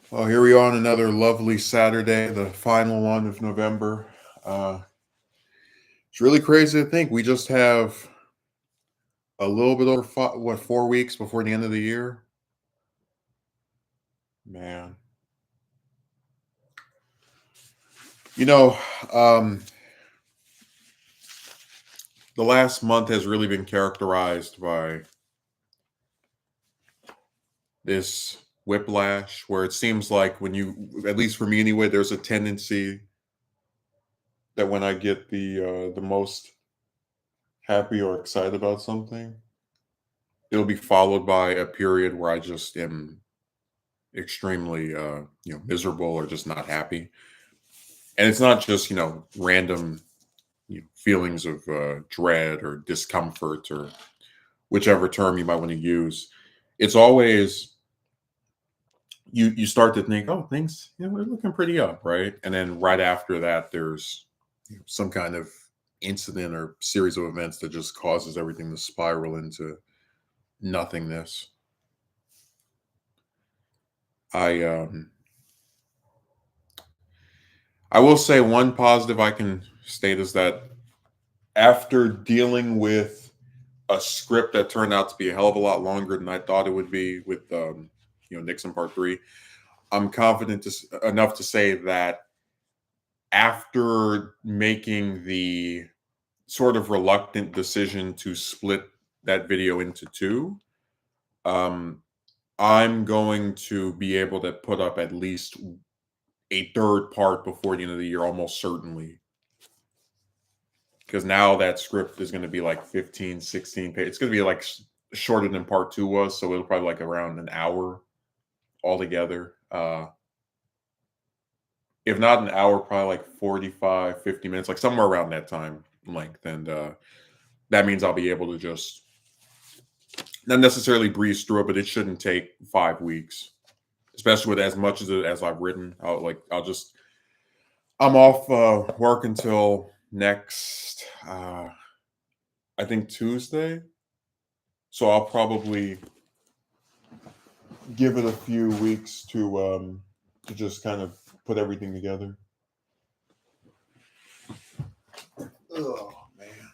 Well, here we are on another lovely Saturday, the final one of November. Uh, it's really crazy to think we just have a little bit over 4 weeks before the end of the year. Man, you know, um, the last month has really been characterized by this whiplash, where it seems like at least for me anyway, there's a tendency that when I get the most happy or excited about something, it'll be followed by a period where I just am extremely miserable or just not happy. And it's not just random feelings of dread or discomfort or whichever term you might want to use. It's always you start to think, oh, things we're looking pretty up, right? And then right after that there's some kind of incident or series of events that just causes everything to spiral into nothingness. I um i will say one positive I can state is that after dealing with a script that turned out to be a hell of a lot longer than I thought it would be with Nixon Part Three, I'm confident enough to say that after making the sort of reluctant decision to split that video into two, um, I'm going to be able to put up at least a third part before the end of the year, almost certainly, because now that script is going to be like 15, 16 pages. It's going to be like shorter than part two was, so it'll probably like around an hour altogether. If not an hour, probably like 45, 50 minutes, like somewhere around that time length. And that means I'll be able to just not necessarily breeze through it, but it shouldn't take 5 weeks, especially with as much as I've written. I'm off work until next, I think Tuesday. So I'll probably give it a few weeks to just kind of put everything together. Oh man.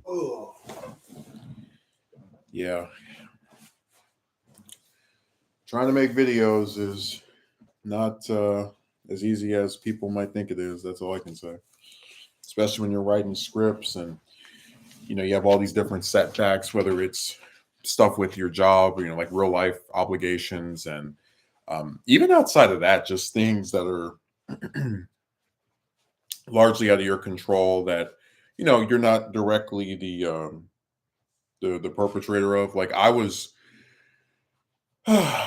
Oh yeah. Trying to make videos is not as easy as people might think it is. That's all I can say. Especially when you're writing scripts and you have all these different setbacks, whether it's stuff with your job or like real life obligations, and even outside of that, just things that are largely out of your control that you're not directly the perpetrator of. Like I was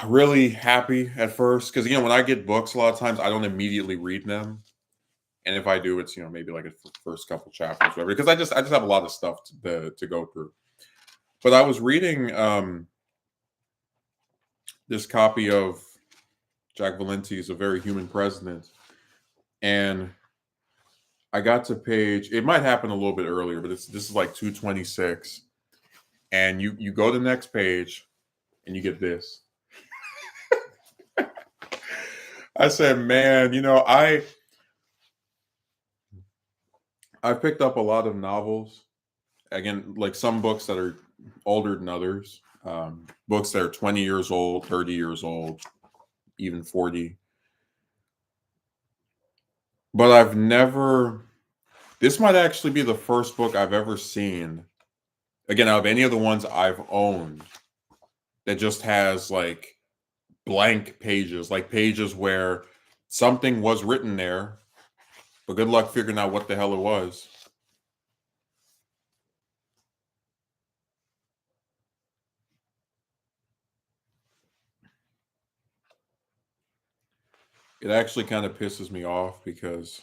really happy at first because when I get books, a lot of times I don't immediately read them, and if I do, it's maybe like a first couple chapters, whatever. Because I just have a lot of stuff to go through. But I was reading this copy of Jack Valenti's A Very Human President, and I got to page. It might happen a little bit earlier, but this is like 226, and you go to the next page, and you get this. I said, man, I picked up a lot of novels. Again, like some books that are older than others, books that are 20 years old, 30 years old, even 40. But I've never, this might actually be the first book I've ever seen, again, out of any of the ones I've owned, that just has like blank pages, like pages where something was written there, but good luck figuring out what the hell it was. It actually kind of pisses me off because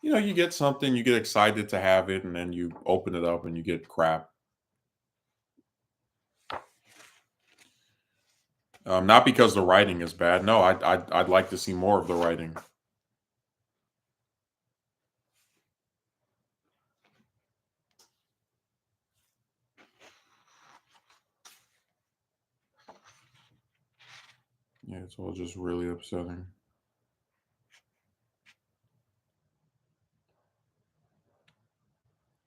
you get something, you get excited to have it, and then you open it up and you get crap. Not because the writing is bad. No, I'd like to see more of the writing. Yeah, it's all just really upsetting.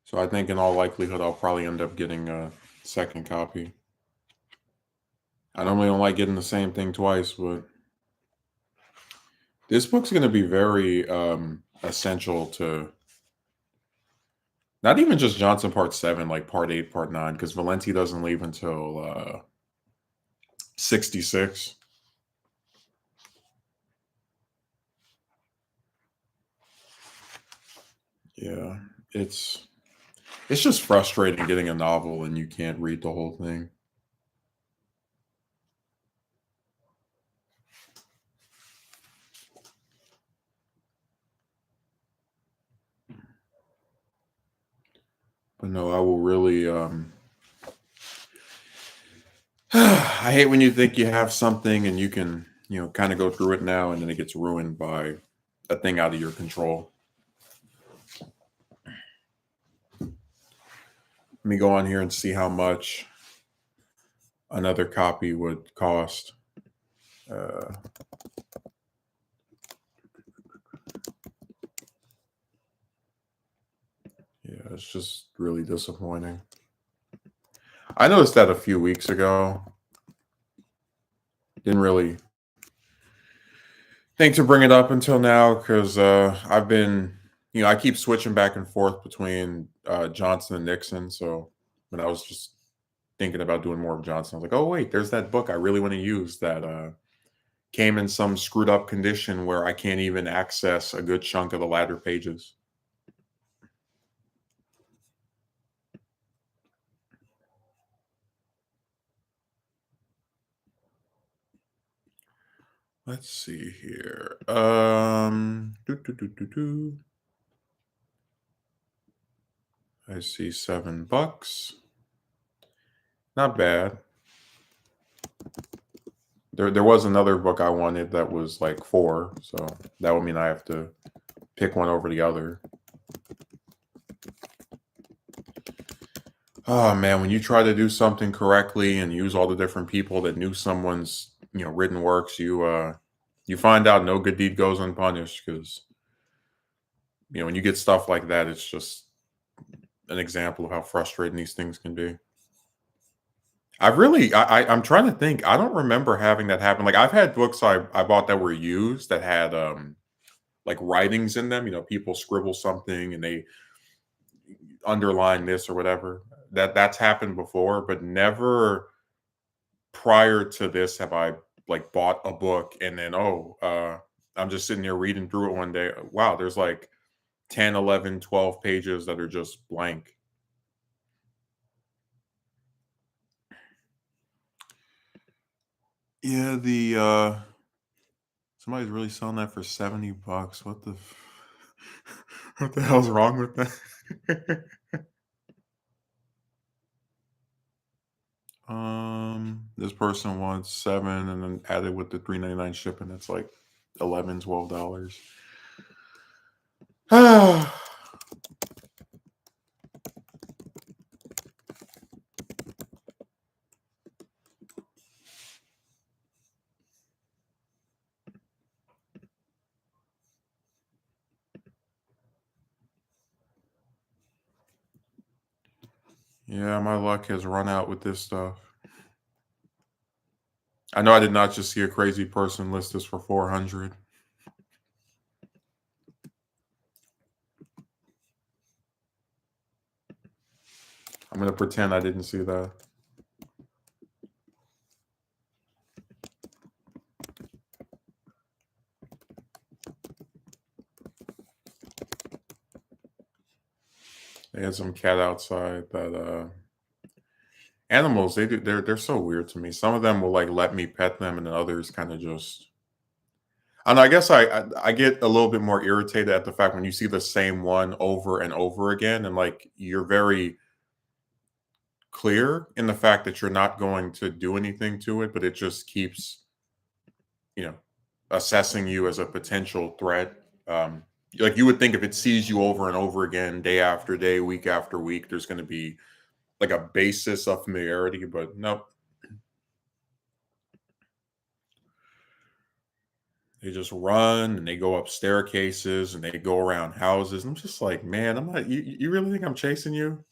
So I think in all likelihood I'll probably end up getting a second copy. I normally don't like getting the same thing twice, but this book's going to be very essential to not even just Johnson Part 7, like Part 8, Part 9, because Valenti doesn't leave until 66. Yeah, it's it's just frustrating getting a novel and you can't read the whole thing. But no, I will really I hate when you think you have something and you can, kind of go through it now and then it gets ruined by a thing out of your control. Let me go on here and see how much another copy would cost. Uh, yeah, it's just really disappointing. I noticed that a few weeks ago. Didn't really think to bring it up until now because I've been, I keep switching back and forth between Johnson and Nixon. So when I was just thinking about doing more of Johnson, I was like, oh, wait, there's that book I really want to use that came in some screwed up condition where I can't even access a good chunk of the latter pages. Let's see here. I see $7. Not bad. There was another book I wanted that was like 4, so that would mean I have to pick one over the other. Oh man, when you try to do something correctly and use all the different people that knew someone's, written works, you find out no good deed goes unpunished because when you get stuff like that, it's just an example of how frustrating these things can be. I'm trying to think. I don't remember having that happen. Like I've had books I bought that were used that had like writings in them. People scribble something and they underline this or whatever. That's happened before, but never prior to this have I like bought a book and then I'm just sitting there reading through it one day. Wow, there's like 10, 11, 12 pages that are just blank. Yeah, the somebody's really selling that for $70. What the hell's wrong with that? This person wants 7 and then added with the 3.99 shipping, it's like 11, $12. Yeah, my luck has run out with this stuff. I know I did not just see a crazy person list this for 400. I'm gonna pretend I didn't see that. They had some cat outside that animals, they're so weird to me. Some of them will like let me pet them and then others kind of just and I guess I get a little bit more irritated at the fact when you see the same one over and over again and like you're very clear in the fact that you're not going to do anything to it, but it just keeps, you know, assessing you as a potential threat. Like you would think if it sees you over and over again, day after day, week after week, there's going to be like a basis of familiarity, but no. They just run and they go up staircases and they go around houses. I'm just like, man, I'm not. You really think I'm chasing you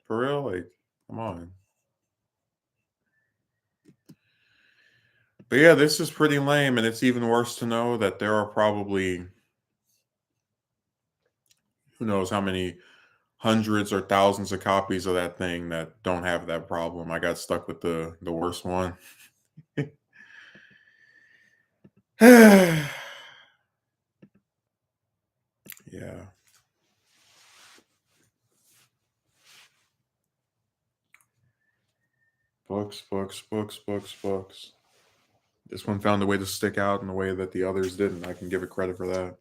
for real? Like, come on. But yeah, this is pretty lame, and it's even worse to know that there are probably who knows how many hundreds or thousands of copies of that thing that don't have that problem. I got stuck with the worst one. Yeah. Books, books, books, books, books. This one found a way to stick out in a way that the others didn't. I can give it credit for that.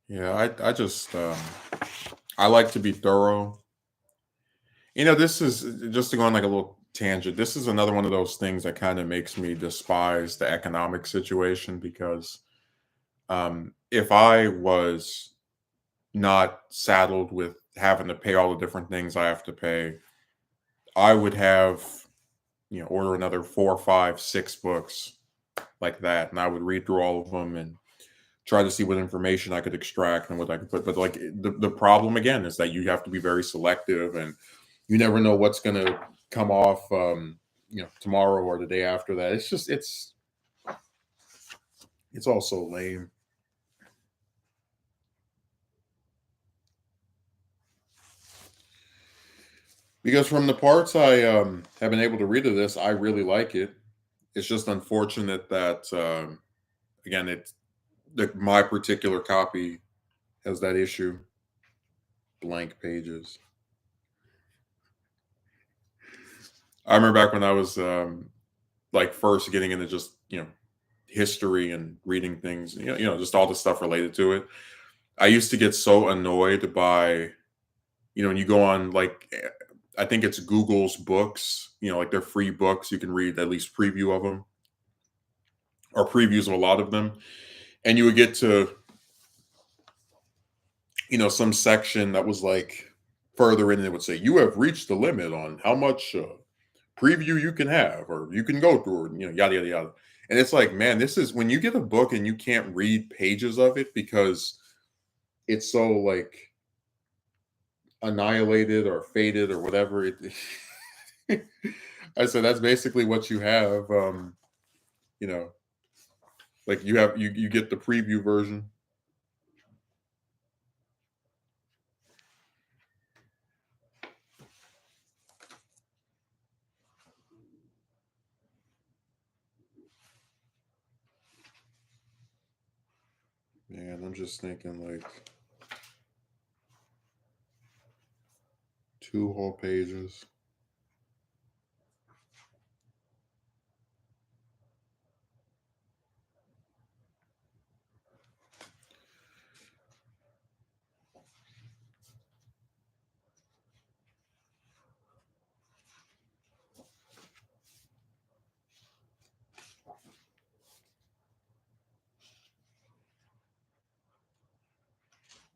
Yeah, I just I like to be thorough. This is just to go on like a little tangent. This is another one of those things that kind of makes me despise the economic situation because if I was not saddled with having to pay all the different things I have to pay, I would have, order another four, five, six books like that, and I would read through all of them and try to see what information I could extract and what I could put. But like the problem again is that you have to be very selective, and you never know what's going to come off, tomorrow or the day after that. It's just it's all so lame. Because from the parts I have been able to read of this, I really like it. It's just unfortunate that again, my particular copy has that issue. Blank pages. I remember back when I was like first getting into just history and reading things, just all the stuff related to it. I used to get so annoyed by, when you go on like, I think it's Google's books, like they're free books. You can read at least preview of them or previews of a lot of them. And you would get to, some section that was like further in, and it would say, you have reached the limit on how much preview you can have, or you can go through, yada, yada, yada. And it's like, man, this is when you get a book and you can't read pages of it because it's so like annihilated or faded or whatever it I said that's basically what you have. You know, like you get the preview version. Man, I'm just thinking like two whole pages.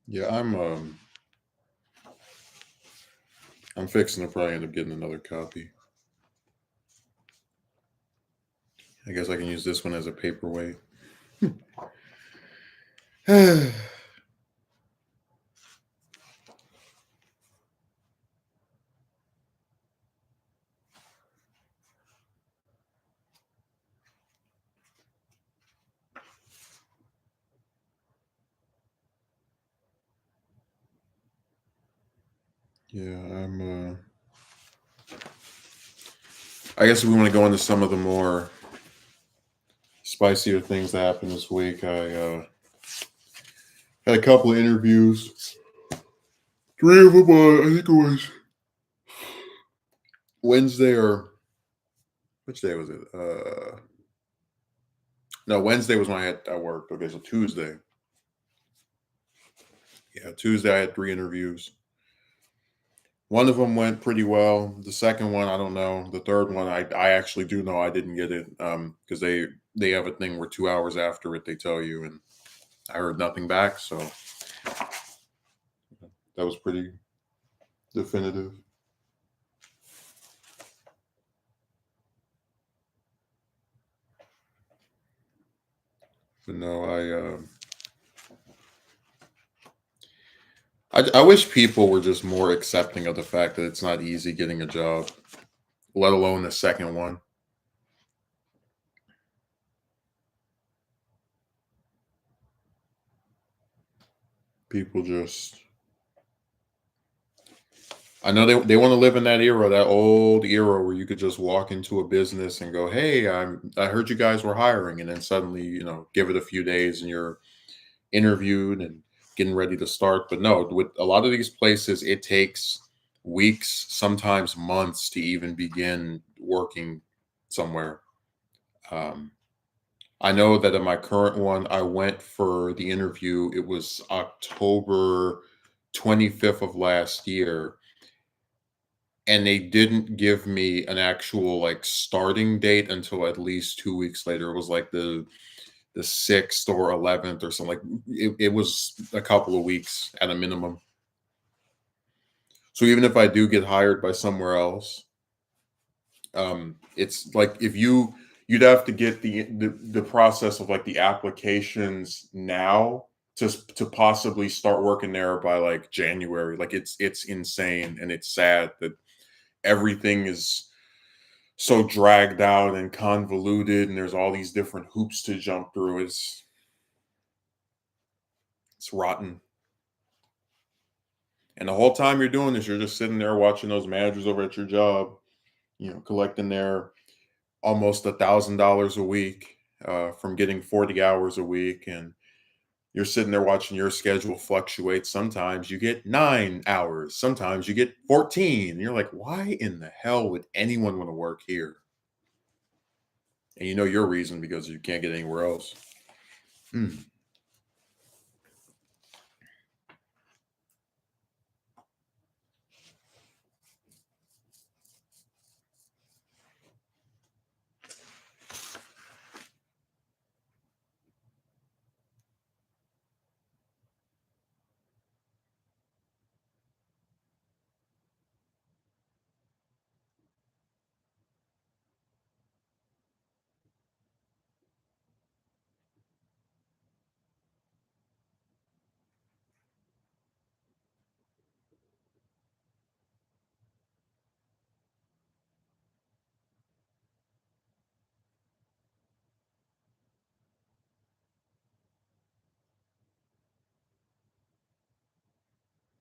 Yeah, I'm fixing to probably end up getting another copy. I guess I can use this one as a paperweight. Yeah, I guess if we want to go into some of the more spicier things that happened this week, I had a couple of interviews. Three of them, I think it was Wednesday or which day was it? No, Wednesday was when I worked. Okay, so Tuesday. Yeah, Tuesday I had three interviews. One of them went pretty well. The second one, I don't know. The third one, I actually do know I didn't get it because they have a thing where 2 hours after it they tell you, and I heard nothing back, so that was pretty definitive. But no, I wish people were just more accepting of the fact that it's not easy getting a job, let alone the second one. People just I know they want to live in that era, that old era where you could just walk into a business and go, "Hey, I heard you guys were hiring," and then suddenly, give it a few days and you're interviewed and getting ready to start. But no, with a lot of these places, it takes weeks, sometimes months to even begin working somewhere. Um, I know that in my current one, I went for the interview. It was October 25th of last year, and they didn't give me an actual like starting date until at least 2 weeks later. It was like the 6th or 11th or something. Like it was a couple of weeks at a minimum. So even if I do get hired by somewhere else, it's like if you'd have to get the process of like the applications now to possibly start working there by like January. Like it's insane and it's sad that everything is so dragged out and convoluted and there's all these different hoops to jump through. It's rotten. And the whole time you're doing this, you're just sitting there watching those managers over at your job, collecting their almost $1,000 a week from getting 40 hours a week. And you're sitting there watching your schedule fluctuate. Sometimes you get 9 hours, sometimes you get 14. And you're like, why in the hell would anyone want to work here? And you know your reason because you can't get anywhere else. Hmm.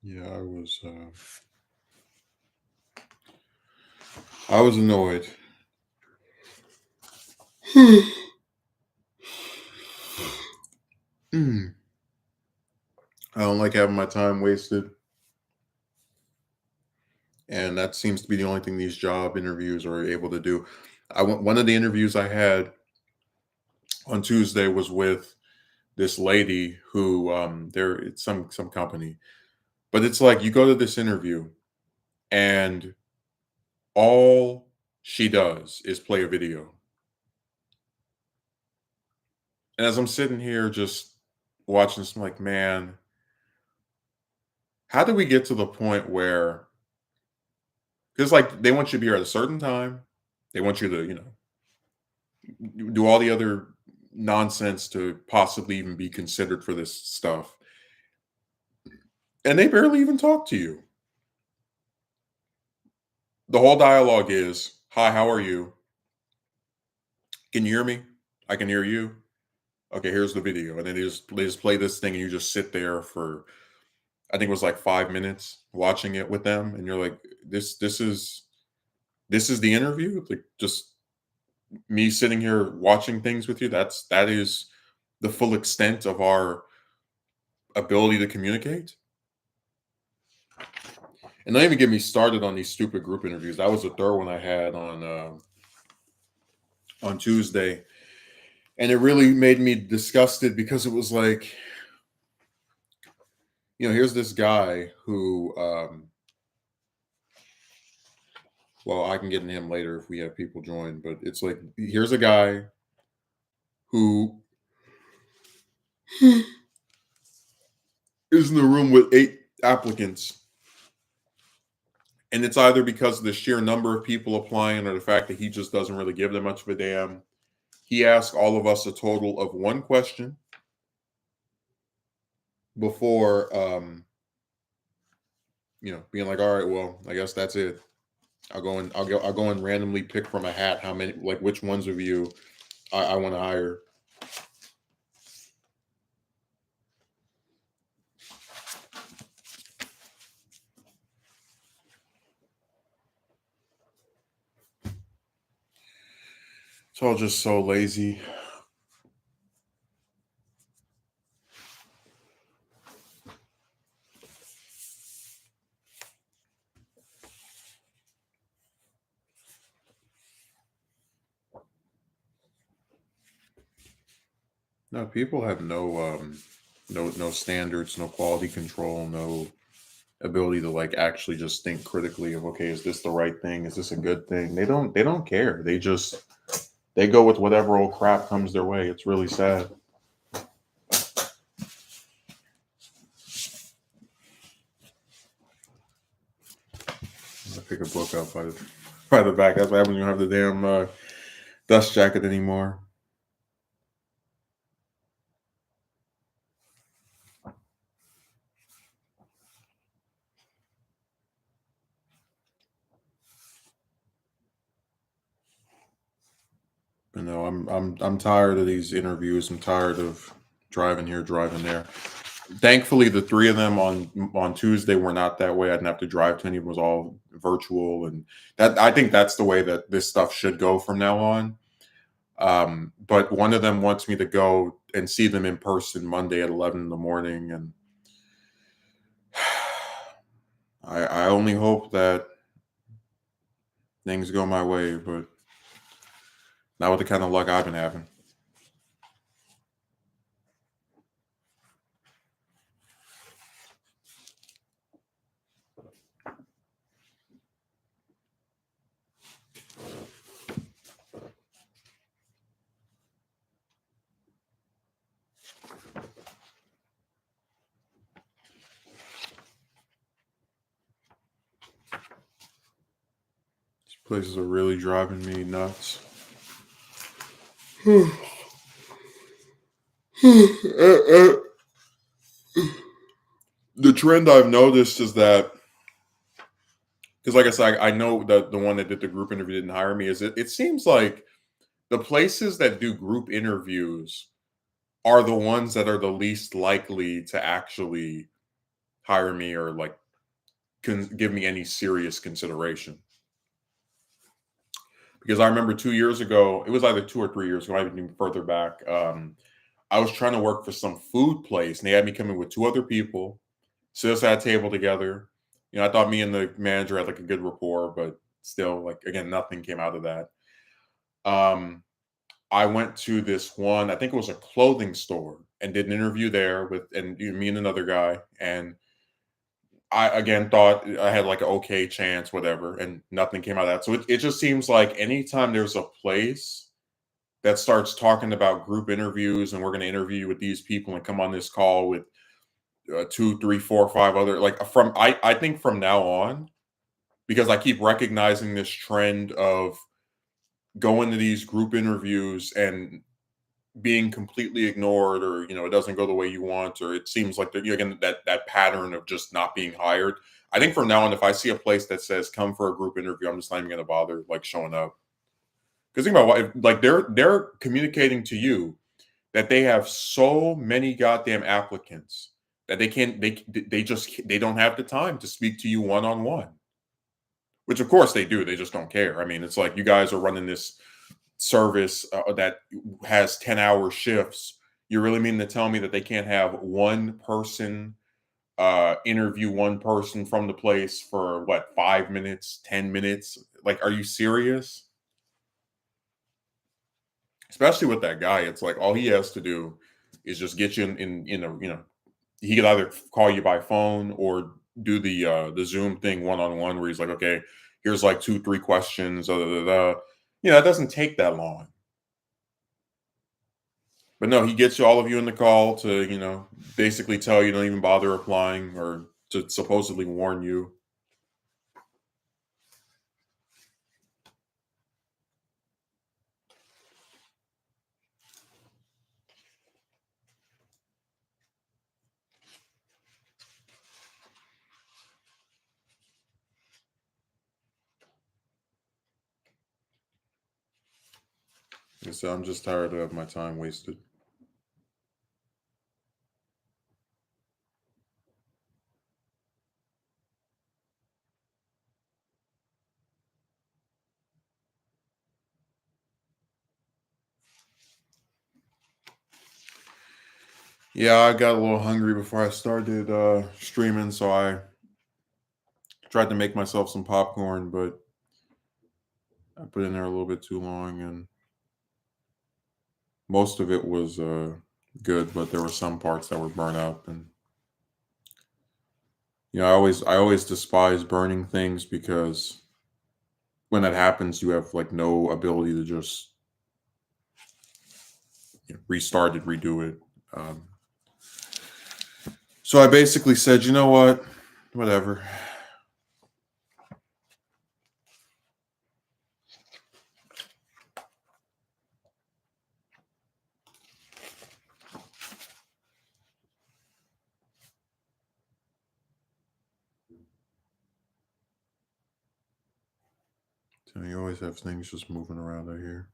Yeah, I was annoyed. Mm. I don't like having my time wasted. And that seems to be the only thing these job interviews are able to do. One of the interviews I had on Tuesday was with this lady who there it's some company. But it's like you go to this interview and all she does is play a video. And as I'm sitting here just watching this, I'm like, man, how do we get to the point where because like they want you to be here at a certain time, they want you to, do all the other nonsense to possibly even be considered for this stuff. And they barely even talk to you. The whole dialogue is, "Hi, how are you? Can you hear me? I can hear you. Okay, here's the video." And then they just play this thing and you just sit there for I think it was like 5 minutes watching it with them and you're like, this is the interview? Like just me sitting here watching things with you, that is the full extent of our ability to communicate. And don't even get me started on these stupid group interviews. That was the third one I had on Tuesday, and it really made me disgusted because it was like, here's this guy who Well, I can get in him later if we have people join, but it's like here's a guy who is in the room with 8 applicants. And it's either because of the sheer number of people applying or the fact that he just doesn't really give them much of a damn. He asked all of us a total of one question before, being like, all right, well, I guess that's it. I'll go and randomly pick from a hat how many, like, which ones of you I want to hire. It's all just so lazy. No, people have no standards, no quality control, no ability to like actually just think critically of, okay, is this the right thing? Is this a good thing? They don't care. They go with whatever old crap comes their way. It's really sad. I pick a book up by the back. That's why I don't even have the damn dust jacket anymore. You know, I'm tired of these interviews. I'm tired of driving here, driving there. Thankfully, the three of them on Tuesday were not that way. I didn't have to drive to any of them. It was all virtual, and that I think that's the way that this stuff should go from now on. But one of them wants me to go and see them in person Monday at 11 in the morning, and I only hope that things go my way, but not with the kind of luck I've been having. These places are really driving me nuts. The trend I've noticed is that, because like I said, I know that the one that did the group interview didn't hire me. Is it seems like the places that do group interviews are the ones that are the least likely to actually hire me or like give me any serious consideration. Because I remember 2 years ago, it was either 2 or 3 years ago, I even further back. I was trying to work for some food place, and they had me come in with two other people, sit us at a table together. I thought me and the manager had like a good rapport, but still, like again, nothing came out of that. Um, I went to this one, I think it was a clothing store, and did an interview there with me and another guy, and I again thought I had like an okay chance, whatever, and nothing came out of that. So it just seems like anytime there's a place that starts talking about group interviews and we're going to interview you with these people and come on this call with two, three, four, five other like from I think from now on, because I keep recognizing this trend of going to these group interviews and being completely ignored, or it doesn't go the way you want, or it seems like again that pattern of just not being hired. I think from now on, if I see a place that says come for a group interview, I'm just not even going to bother like showing up. Because think about like they're communicating to you that they have so many goddamn applicants that they don't have the time to speak to you one on one. Which of course they do. They just don't care. I mean, it's like you guys are running this service that has 10-hour shifts. You really mean to tell me that they can't have one person interview one person from the place for what, 5 minutes, 10 minutes? Like, are you serious? Especially with that guy, it's like all he has to do is just get you in he could either call you by phone or do the Zoom thing one on one where he's like, okay, here's like 2, 3 questions. It doesn't take that long. But no, he gets all of you in the call to, basically tell you don't even bother replying or to supposedly warn you. And so I'm just tired of my time wasted. Yeah, I got a little hungry before I started streaming, so I tried to make myself some popcorn, but I put in there a little bit too long, and most of it was good, but there were some parts that were burnt out. And I always despise burning things because when that happens, you have like no ability to just restart it, redo it. Um, so I basically said, you know what, whatever. So you always have things just moving around out here.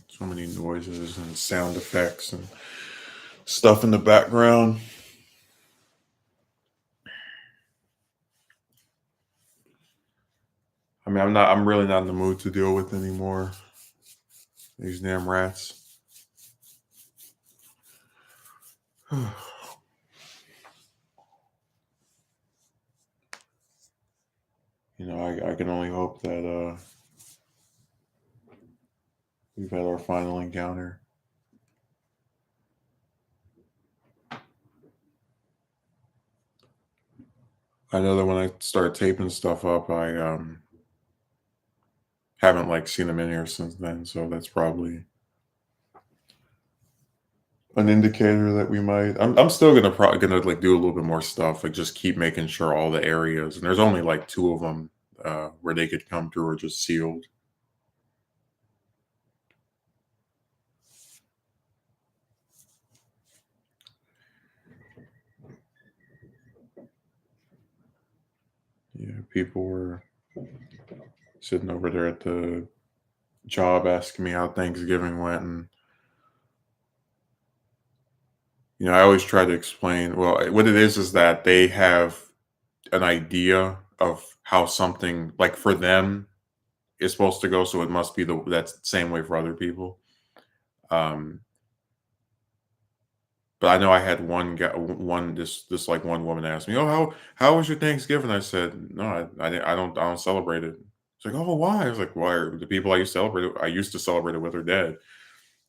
So many noises and sound effects and stuff in the background. I mean, I'm really not in the mood to deal with anymore. These damn rats. I can only hope that we've had our final encounter. I know that when I started taping stuff up, I haven't like seen them in here since then, so that's probably an indicator that we might. I'm still gonna like do a little bit more stuff, like just keep making sure all the areas, and there's only like 2 of them where they could come through are just sealed. Yeah, people were sitting over there at the job asking me how Thanksgiving went, and I always try to explain. Well, what it is that they have an idea of how something like for them is supposed to go, so it must be that's the same way for other people. Um, but I know I had one guy, one this like one woman asked me, "Oh, how was your Thanksgiving?" I said, "No, I don't celebrate it." She's like, "Oh, why?" I was like, "Why? The people I used to celebrate it with are dead."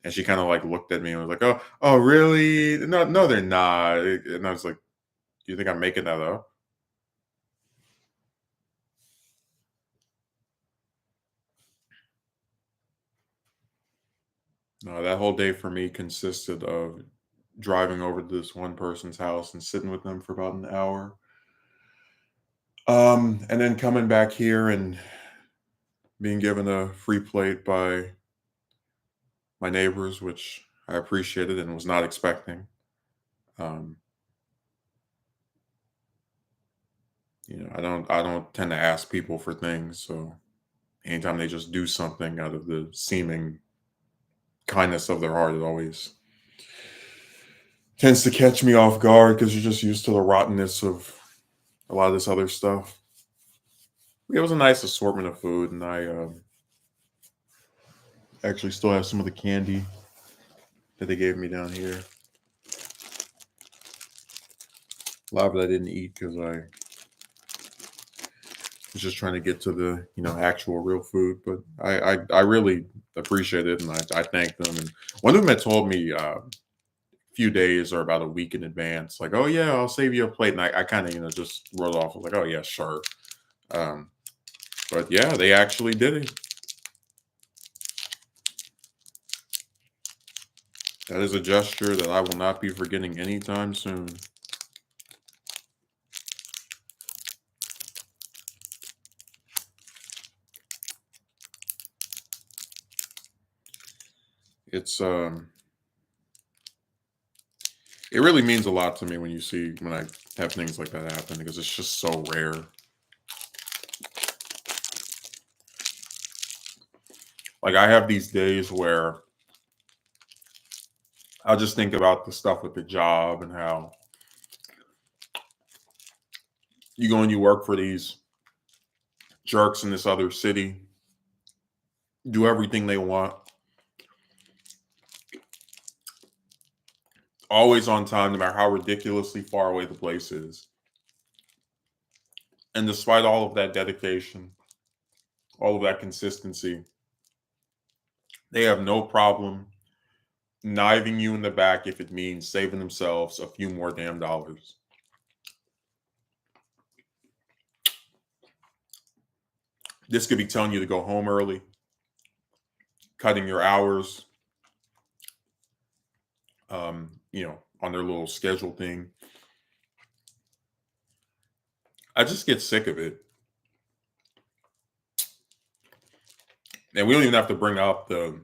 And she kind of like looked at me and was like, "Oh, really? No, no, they're not." And I was like, "Do you think I'm making that up?" No, that whole day for me consisted of driving over to this one person's house and sitting with them for about an hour. And then coming back here and being given a free plate by my neighbors, which I appreciated and was not expecting. Um, I don't tend to ask people for things, so anytime they just do something out of the seeming kindness of their heart, it always tends to catch me off guard because you're just used to the rottenness of a lot of this other stuff. It was a nice assortment of food, and I actually still have some of the candy that they gave me down here. A lot of it I didn't eat because I was just trying to get to the actual real food. But I really appreciate it, and I thank them. And one of them had told me few days or about a week in advance. Like, oh yeah, I'll save you a plate, and I kind of just wrote off. I was like, oh yeah, sure. Um, but yeah, they actually did it. That is a gesture that I will not be forgetting anytime soon. It's it really means a lot to me when I have things like that happen because it's just so rare. Like I have these days where I'll just think about the stuff with the job and how you go and you work for these jerks in this other city, do everything they want, always on time, no matter how ridiculously far away the place is. And despite all of that dedication, all of that consistency, they have no problem kniving you in the back if it means saving themselves a few more damn dollars. This could be telling you to go home early, cutting your hours, on their little schedule thing. I just get sick of it. And we don't even have to bring up the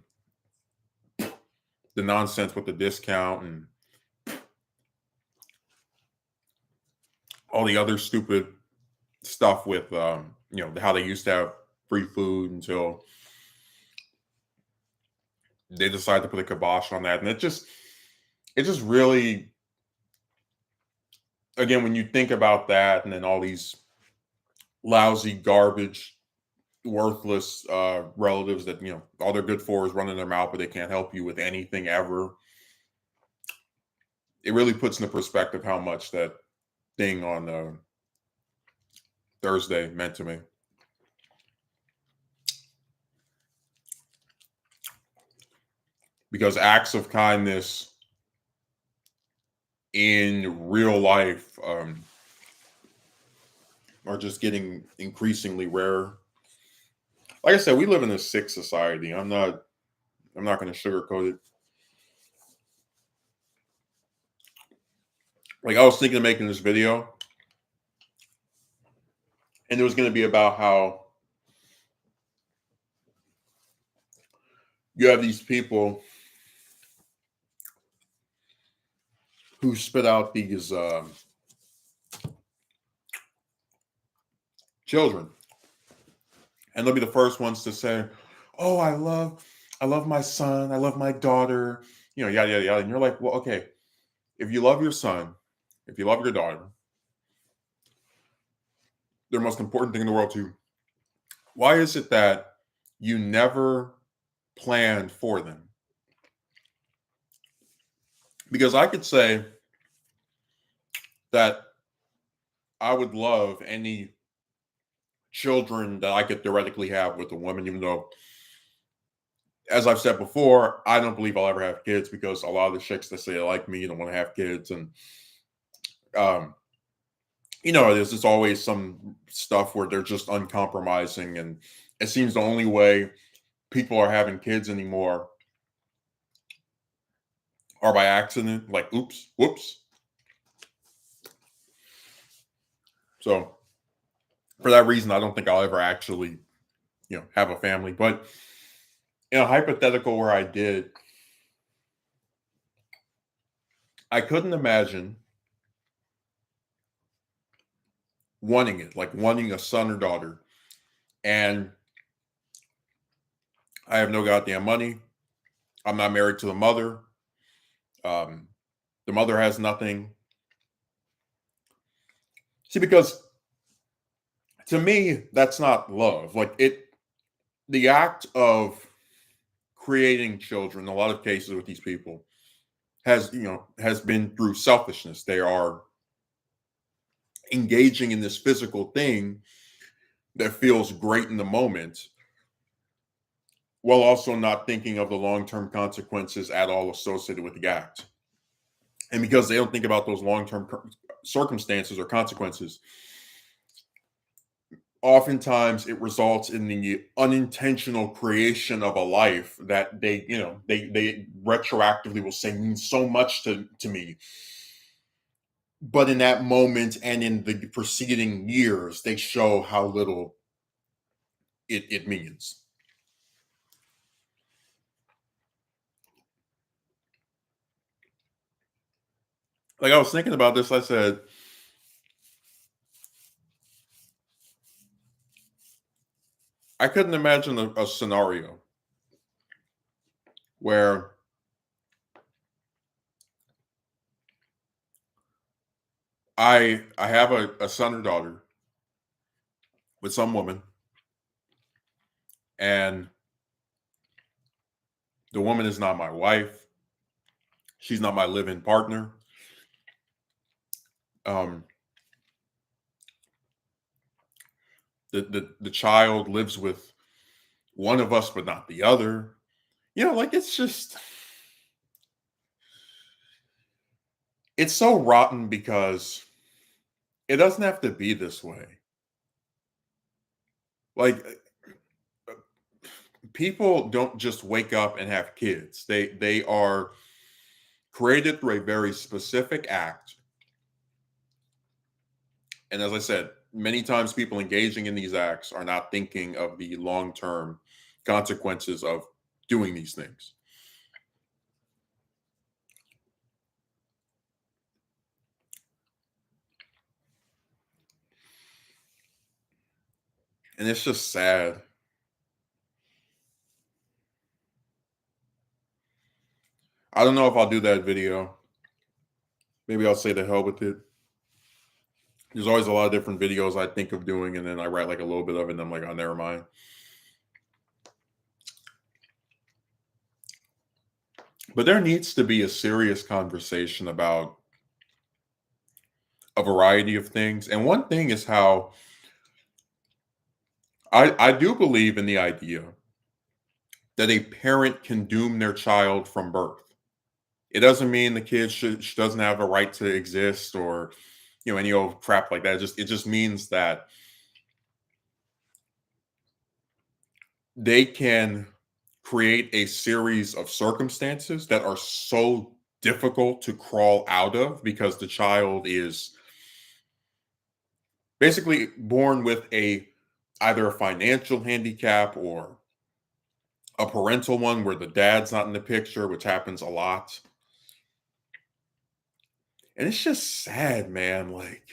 nonsense with the discount and all the other stupid stuff with how they used to have free food until they decided to put a kibosh on that. And it just really, again, when you think about that and then all these lousy garbage worthless relatives that all they're good for is running their mouth, but they can't help you with anything ever. It really puts into perspective how much that thing on Thursday meant to me. Because acts of kindness in real life are just getting increasingly rare. Like I said, we live in a sick society. I'm not going to sugarcoat it. Like I was thinking of making this video, and it was going to be about how you have these people who spit out these children, and they'll be the first ones to say, "Oh, I love my son, I love my daughter," yada yada yada. And you're like, well, okay, if you love your son, if you love your daughter, their most important thing in the world too. Why is it that you never planned for them? Because I could say that I would love any children that I could theoretically have with a woman, even though, as I've said before, I don't believe I'll ever have kids because a lot of the chicks that say they like me don't want to have kids. And, um, there's just always some stuff where they're just uncompromising. And it seems the only way people are having kids anymore are by accident, like, oops, whoops. So for that reason, I don't think I'll ever actually, have a family. But in a hypothetical where I did, I couldn't imagine wanting it, like wanting a son or daughter. And I have no goddamn money. I'm not married to the mother. Um, the mother has nothing. See, because to me, that's not love. The act of creating children, in a lot of cases with these people, has been through selfishness. They are engaging in this physical thing that feels great in the moment, while also not thinking of the long-term consequences at all associated with the act. And because they don't think about those long-term circumstances or consequences, oftentimes it results in the unintentional creation of a life that they retroactively will say means so much to me, but in that moment and in the preceding years they show how little it means. Like, I was thinking about this, I said, I couldn't imagine a scenario where I have a son or daughter with some woman, and the woman is not my wife. She's not my live-in partner. Um, the child lives with one of us, but not the other. Like, it's so rotten because it doesn't have to be this way. Like, people don't just wake up and have kids. They are created through a very specific act. And as I said, many times people engaging in these acts are not thinking of the long-term consequences of doing these things. And it's just sad. I don't know if I'll do that video. Maybe I'll say the hell with it. There's always a lot of different videos I think of doing, and then I write like a little bit of it, and I'm like, oh, never mind. But there needs to be a serious conversation about a variety of things. And one thing is how I do believe in the idea that a parent can doom their child from birth. It doesn't mean the kid doesn't have a right to exist, or any old crap like that. It just means that they can create a series of circumstances that are so difficult to crawl out of because the child is basically born with either a financial handicap or a parental one where the dad's not in the picture, which happens a lot. And it's just sad, man. Like,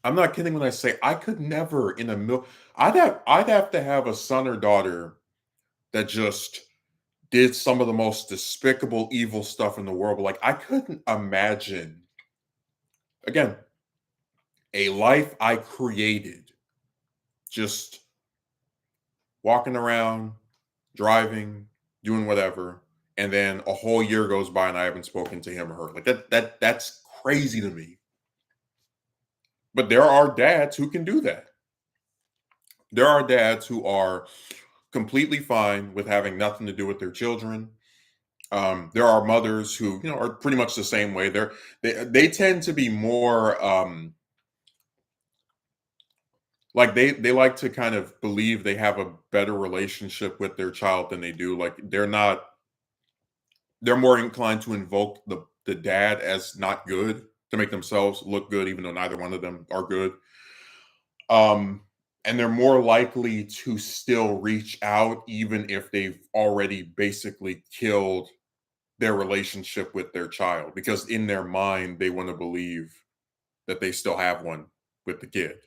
I'm not kidding when I say I could never in a mil I'd have to have a son or daughter that just did some of the most despicable evil stuff in the world. But like, I couldn't imagine, again, a life I created just walking around, driving, doing whatever, and then a whole year goes by and I haven't spoken to him or her. Like, that's crazy to me. But there are dads who can do that. There are dads who are completely fine with having nothing to do with their children. There are mothers who are pretty much the same way. They tend to be more like they like to kind of believe they have a better relationship with their child than they do. Like, they're more inclined to invoke the dad as not good to make themselves look good, even though neither one of them are good. Um, and they're more likely to still reach out even if they've already basically killed their relationship with their child, because in their mind they want to believe that they still have one with the kid.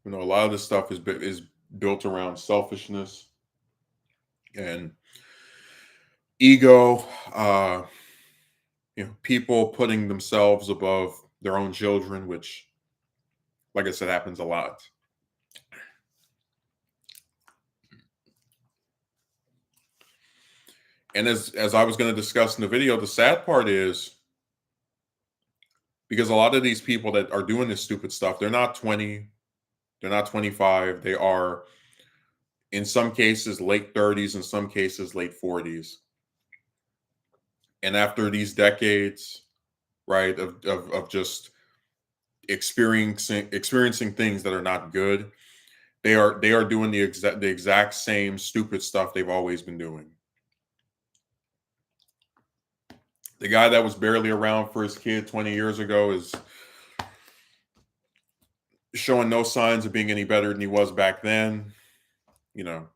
A lot of this stuff is built around selfishness and ego. People putting themselves above their own children, which, like I said, happens a lot. And as I was going to discuss in the video, the sad part is because a lot of these people that are doing this stupid stuff, they're not 20, they're not 25, they are in some cases late 30s, in some cases late 40s. And after these decades, right, of just experiencing things that are not good, they are doing the exact same stupid stuff they've always been doing. The guy that was barely around for his kid 20 years ago is showing no signs of being any better than he was back then. You know,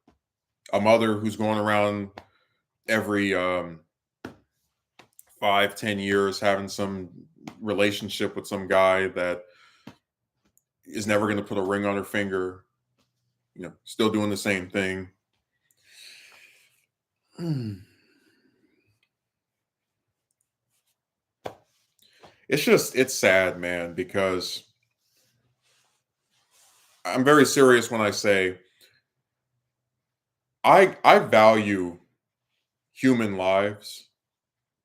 a mother who's going around every 5-10 years having some relationship with some guy that is never going to put a ring on her finger, still doing the same thing. It's sad, man, because I'm very serious when I say I value human lives,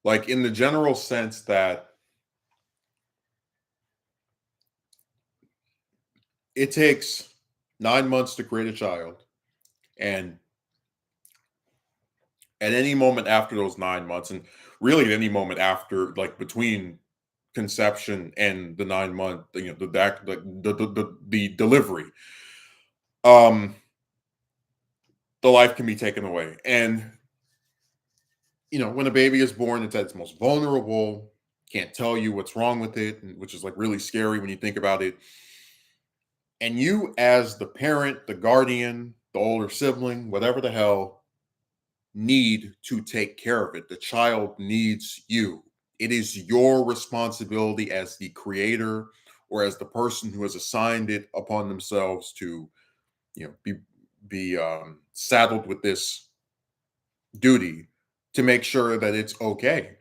like in the general sense that it takes 9 months to create a child, and at any moment after those 9 months, and really at any moment after, like between conception and the 9 month, the delivery, um, the life can be taken away. And when a baby is born, it's at its most vulnerable, can't tell you what's wrong with it, which is like really scary when you think about it. And you, as the parent, the guardian, the older sibling, whatever the hell, need to take care of it. The child needs you. It is your responsibility as the creator or as the person who has assigned it upon themselves to, be saddled with this duty to make sure that it's okay.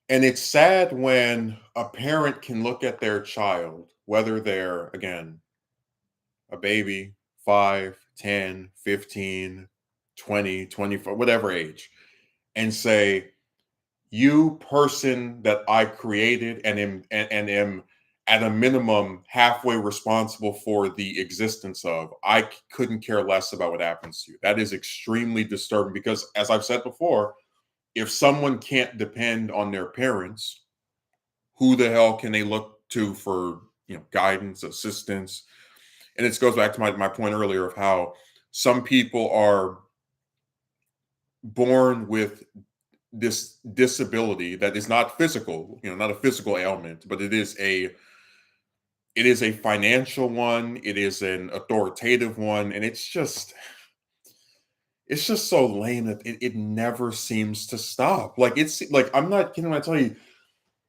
And it's sad when a parent can look at their child, whether they're, again, a baby, 5, 10, 15, 20, 25, whatever age, and say, you person that I created and am at a minimum halfway responsible for the existence of, I couldn't care less about what happens to you. That is extremely disturbing because, as I've said before, if someone can't depend on their parents, who the hell can they look to for guidance, assistance? And it goes back to my point earlier of how some people are born with this disability that is not physical, not a physical ailment, but it is a financial one, it is an authoritative one, and it's just so lame that it never seems to stop. Like, it's like, I'm not kidding when I tell you,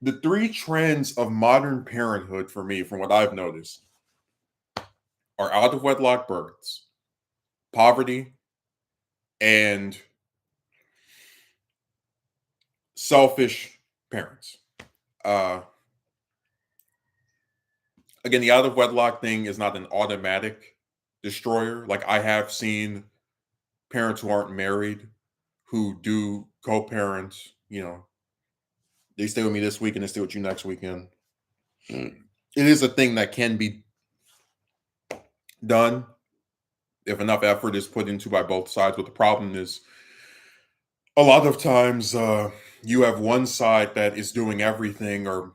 the three trends of modern parenthood for me, from what I've noticed, are out of wedlock births, poverty, and selfish parents. Uh, Again, the out of wedlock thing is not an automatic destroyer. Like, I have seen parents who aren't married who do co-parent. They stay with me this week and they stay with you next weekend. It is a thing that can be done if enough effort is put into by both sides. But the problem is, a lot of times, you have one side that is doing everything, or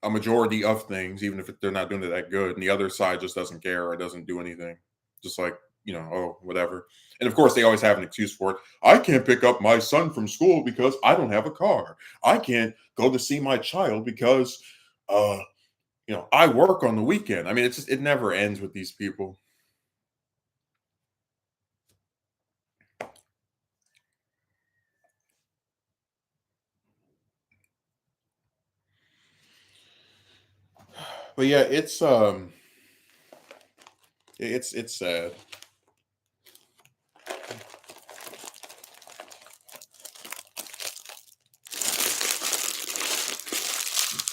a majority of things, even if they're not doing it that good, and the other side just doesn't care or doesn't do anything. Just like, oh, whatever. And of course, they always have an excuse for it. I can't pick up my son from school because I don't have a car. I can't go to see my child because, I work on the weekend. I mean, it never ends with these people. But yeah, it's sad.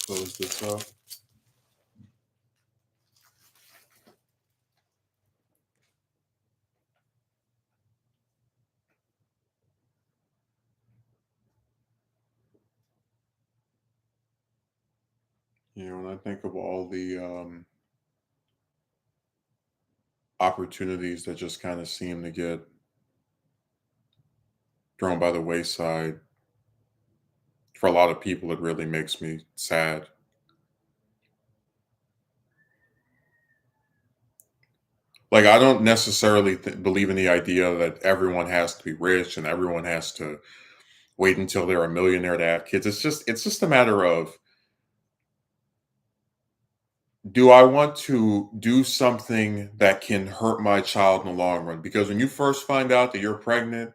Close this up. When I think of all the opportunities that just kind of seem to get thrown by the wayside, for a lot of people, it really makes me sad. Like, I don't necessarily believe in the idea that everyone has to be rich and everyone has to wait until they're a millionaire to have kids. It's just a matter of, do I want to do something that can hurt my child in the long run? Because when you first find out that you're pregnant,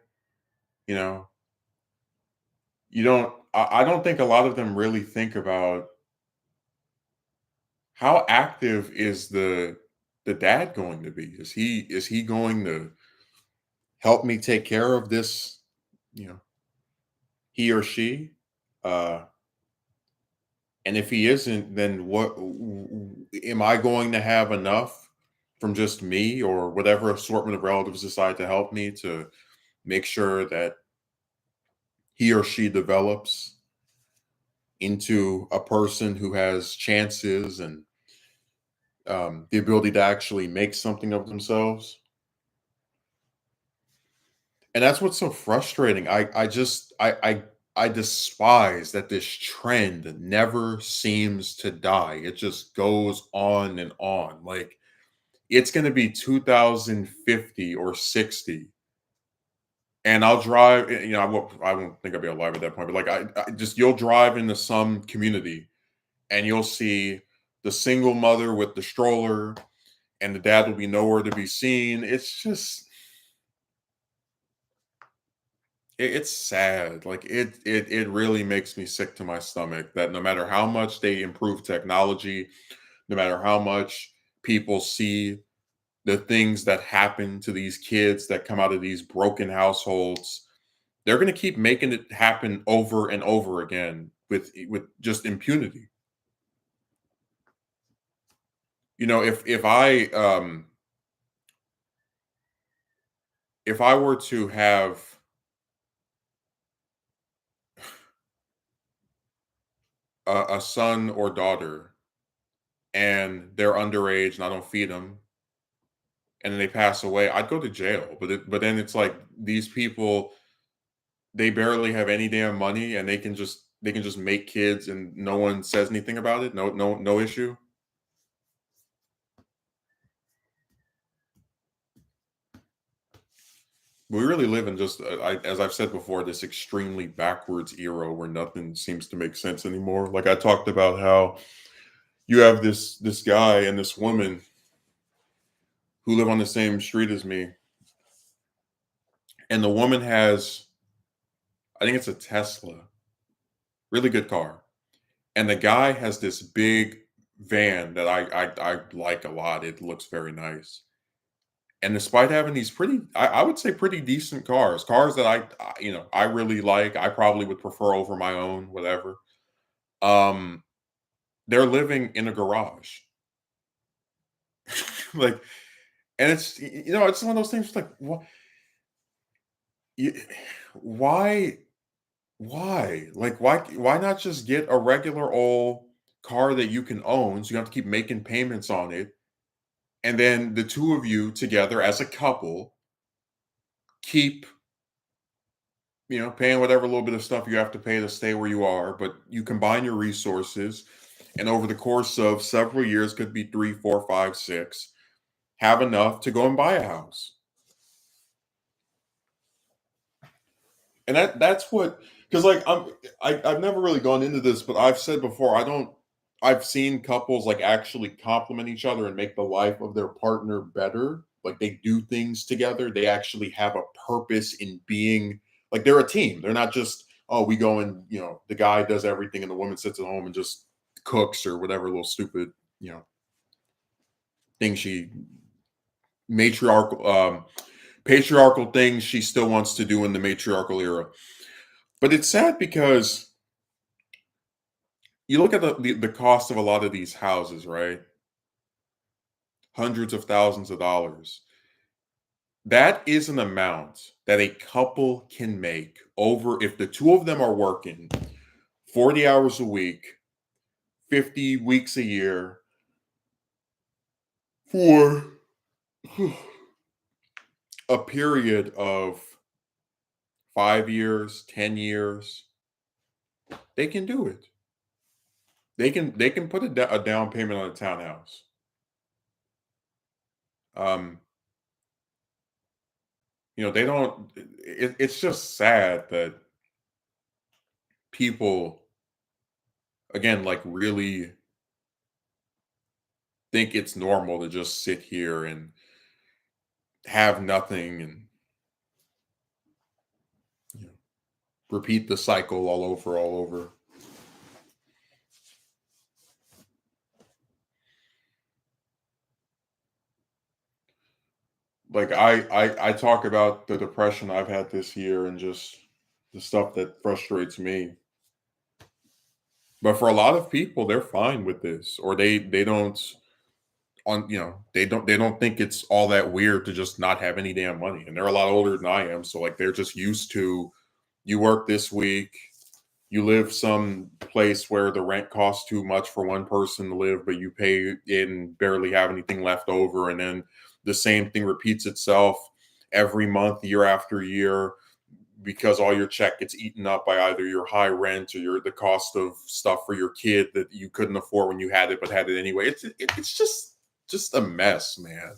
you know, you don't. I don't think a lot of them really think about how active is the dad going to be. Is he going to help me take care of this? You know, he or she. Uh, And if he isn't, then am I going to have enough from just me or whatever assortment of relatives decide to help me to make sure that he or she develops into a person who has chances and the ability to actually make something of themselves? And that's what's so frustrating. I despise that this trend never seems to die. It just goes on and on. Like, it's gonna be 2050 or 60, and I'll drive, I won't think I'll be alive at that point, but, like, I just you'll drive into some community, and you'll see the single mother with the stroller, and the dad will be nowhere to be seen. It's just it's sad. Like, it really makes me sick to my stomach that no matter how much they improve technology, no matter how much people see the things that happen to these kids that come out of these broken households, they're going to keep making it happen over and over again with just impunity. If I were to have a son or daughter and they're underage and I don't feed them and then they pass away, I'd go to jail. But then it's like these people, they barely have any damn money and they can just make kids and no one says anything about it. No issue. We really live in just, as I've said before, this extremely backwards era where nothing seems to make sense anymore. Like, I talked about how you have this guy and this woman who live on the same street as me, and the woman has, I think it's a Tesla, really good car, and the guy has this big van that I like a lot. It looks very nice. And despite having these pretty, I would say pretty decent cars that I really like, I probably would prefer over my own, whatever. Um, they're living in a garage, like, and it's one of those things. Like, you, why, why not just get a regular old car that you can own, so you don't have to keep making payments on it, and then the two of you together as a couple keep paying whatever little bit of stuff you have to pay to stay where you are, but you combine your resources, and over the course of several years, could be three, four, five, six, have enough to go and buy a house. And that's what, because like I've never really gone into this, but I've said before, I've seen couples like actually compliment each other and make the life of their partner better. Like, they do things together. They actually have a purpose in being, like, they're a team. They're not just, oh, we go and, the guy does everything and the woman sits at home and just cooks or whatever little stupid, thing she matriarchal patriarchal things she still wants to do in the matriarchal era. But it's sad because you look at the cost of a lot of these houses, right? Hundreds of thousands of dollars. That is an amount that a couple can make over, if the two of them are working 40 hours a week 50 weeks a year for a period of 5 years, 10 years, they can do it. They can put a down payment on a townhouse. Um, they don't. It's just sad that people, again, like really think it's normal to just sit here and have nothing and you know, repeat the cycle all over, all over. Like I talk about the depression I've had this year and just the stuff that frustrates me. But for a lot of people, they're fine with this, or they don't they don't think it's all that weird to just not have any damn money. And they're a lot older than I am, so like they're just used to you work this week, you live some place where the rent costs too much for one person to live, but you pay it and barely have anything left over. And then the same thing repeats itself every month, year after year, because all your check gets eaten up by either your high rent or the cost of stuff for your kid that you couldn't afford when you had it, but had it anyway. It's just a mess, man.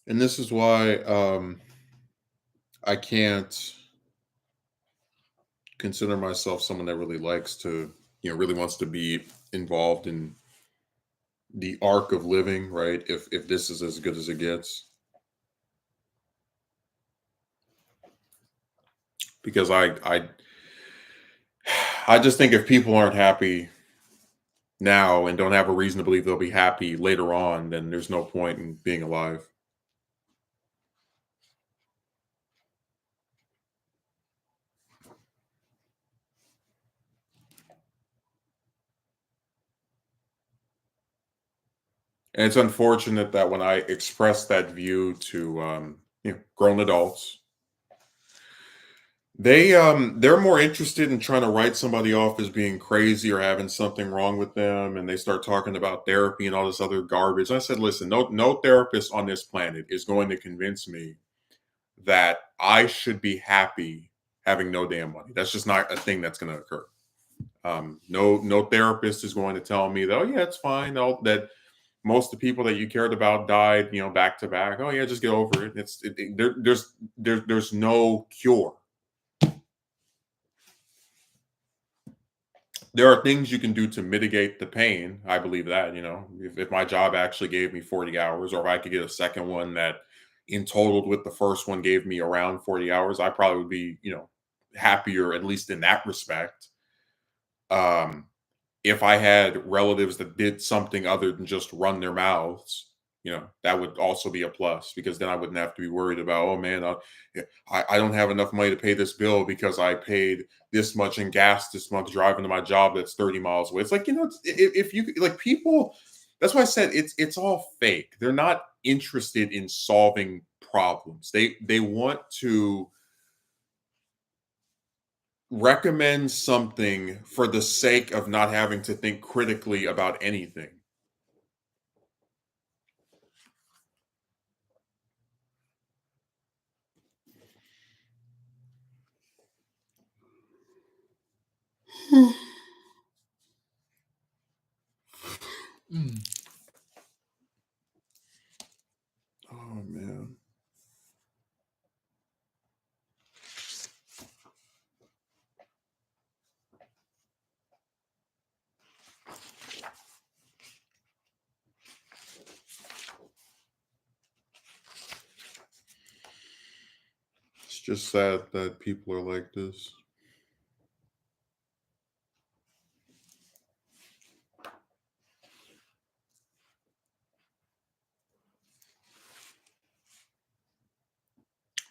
And this is why I can't consider myself someone that really likes to, really wants to be involved in the arc of living, right? If this is as good as it gets, because I just think if people aren't happy now and don't have a reason to believe they'll be happy later on, then there's no point in being alive. And it's unfortunate that when I express that view to grown adults, they're more interested in trying to write somebody off as being crazy or having something wrong with them, and they start talking about therapy and all this other garbage. I said, listen, no therapist on this planet is going to convince me that I should be happy having no damn money. That's just not a thing that's going to occur. No therapist is going to tell me that, oh yeah, it's fine. That most of the people that you cared about died, back to back. Oh yeah, just get over it. There's no cure. There are things you can do to mitigate the pain. I believe that, if my job actually gave me 40 hours, or if I could get a second one that in totaled with the first one gave me around 40 hours, I probably would be, happier, at least in that respect. Um, if I had relatives that did something other than just run their mouths, that would also be a plus, because then I wouldn't have to be worried about, oh man, yeah, I don't have enough money to pay this bill because I paid this much in gas this month driving to my job that's 30 miles away. It's like, if you like people, that's why I said it's all fake. They're not interested in solving problems. They want to recommend something for the sake of not having to think critically about anything. Mm. Oh man. It's just sad that people are like this.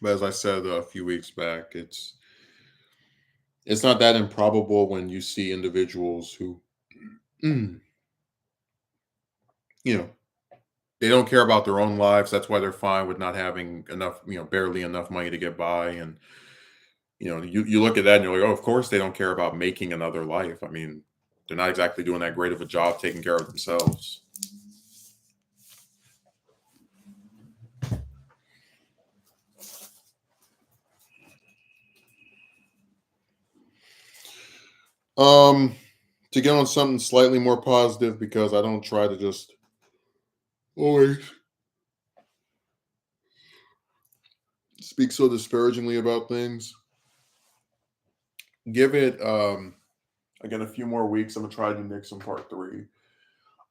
But as I said a few weeks back, it's not that improbable when you see individuals who, mm, you know, they don't care about their own lives. That's why they're fine with not having enough, barely enough money to get by. And you look at that and you're like, oh, of course they don't care about making another life. I mean, they're not exactly doing that great of a job taking care of themselves. Um, to get on something slightly more positive, because I don't try to just always speak so disparagingly about things. Give it again a few more weeks. I'm gonna try to do Nixon Part 3.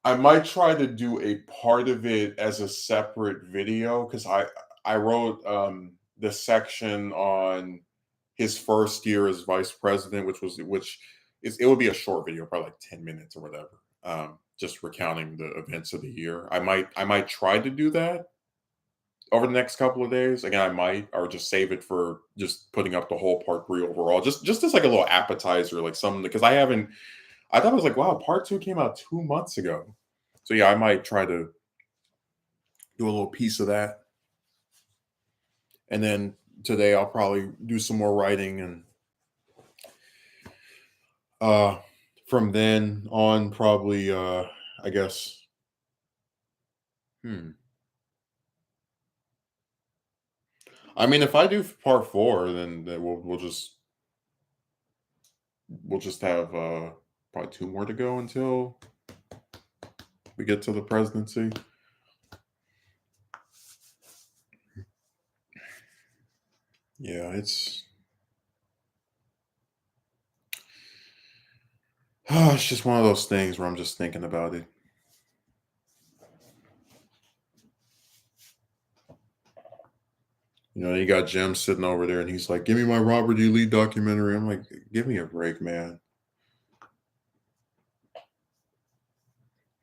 I might try to do a part of it as a separate video because I wrote the section on his first year as vice president, it would be a short video, probably like 10 minutes or whatever. Just recounting the events of the year. I might try to do that over the next couple of days. Again, I might, or just save it for just putting up the whole part 3 overall, just as like a little appetizer, like something, because I thought it was like, wow, part 2 came out 2 months ago. So yeah, I might try to do a little piece of that. And then today I'll probably do some more writing, and uh from then on probably I guess hmm. I mean, if I do part 4, then we'll just have probably 2 more to go until we get to the presidency. Yeah, it's just one of those things where I'm just thinking about it. You got Jim sitting over there and he's like, "Give me my Robert E. Lee documentary." I'm like, "Give me a break, man."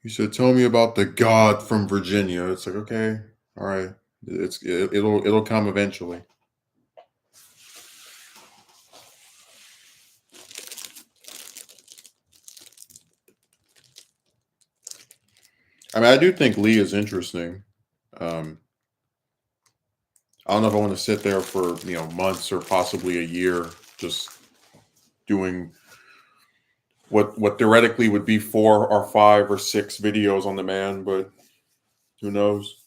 He said, "Tell me about the God from Virginia." It's like, okay, all right. It'll come eventually. I mean, I do think Lee is interesting. Um, I don't know if I want to sit there for months or possibly a year just doing what theoretically would be 4 or 5 or 6 videos on the man, but who knows?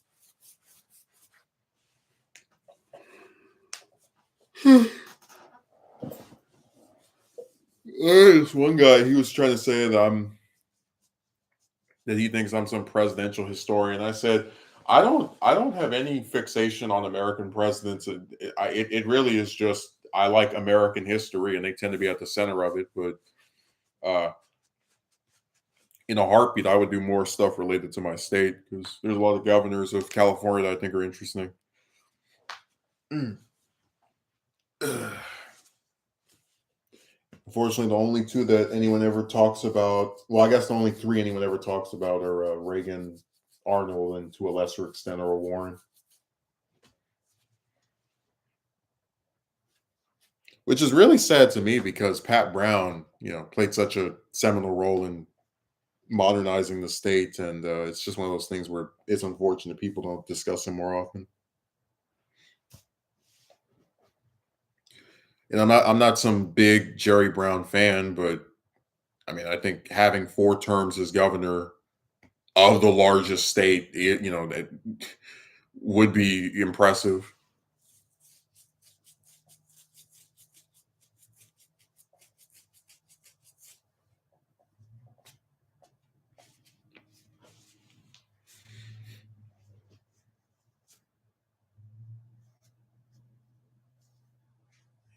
There's one guy, he was trying to say that he thinks I'm some presidential historian. I said, I don't have any fixation on American presidents. It really is just I like American history, and they tend to be at the center of it. But uh, in a heartbeat, I would do more stuff related to my state because there's a lot of governors of California that I think are interesting. Unfortunately, the only 2 that anyone ever talks about, well, I guess the only 3 anyone ever talks about are Reagan, Arnold, and to a lesser extent, Earl Warren, which is really sad to me because Pat Brown, played such a seminal role in modernizing the state, and it's just one of those things where it's unfortunate people don't discuss him more often. And I'm not some big Jerry Brown fan, but I mean, I think having 4 terms as governor of the largest state, that would be impressive.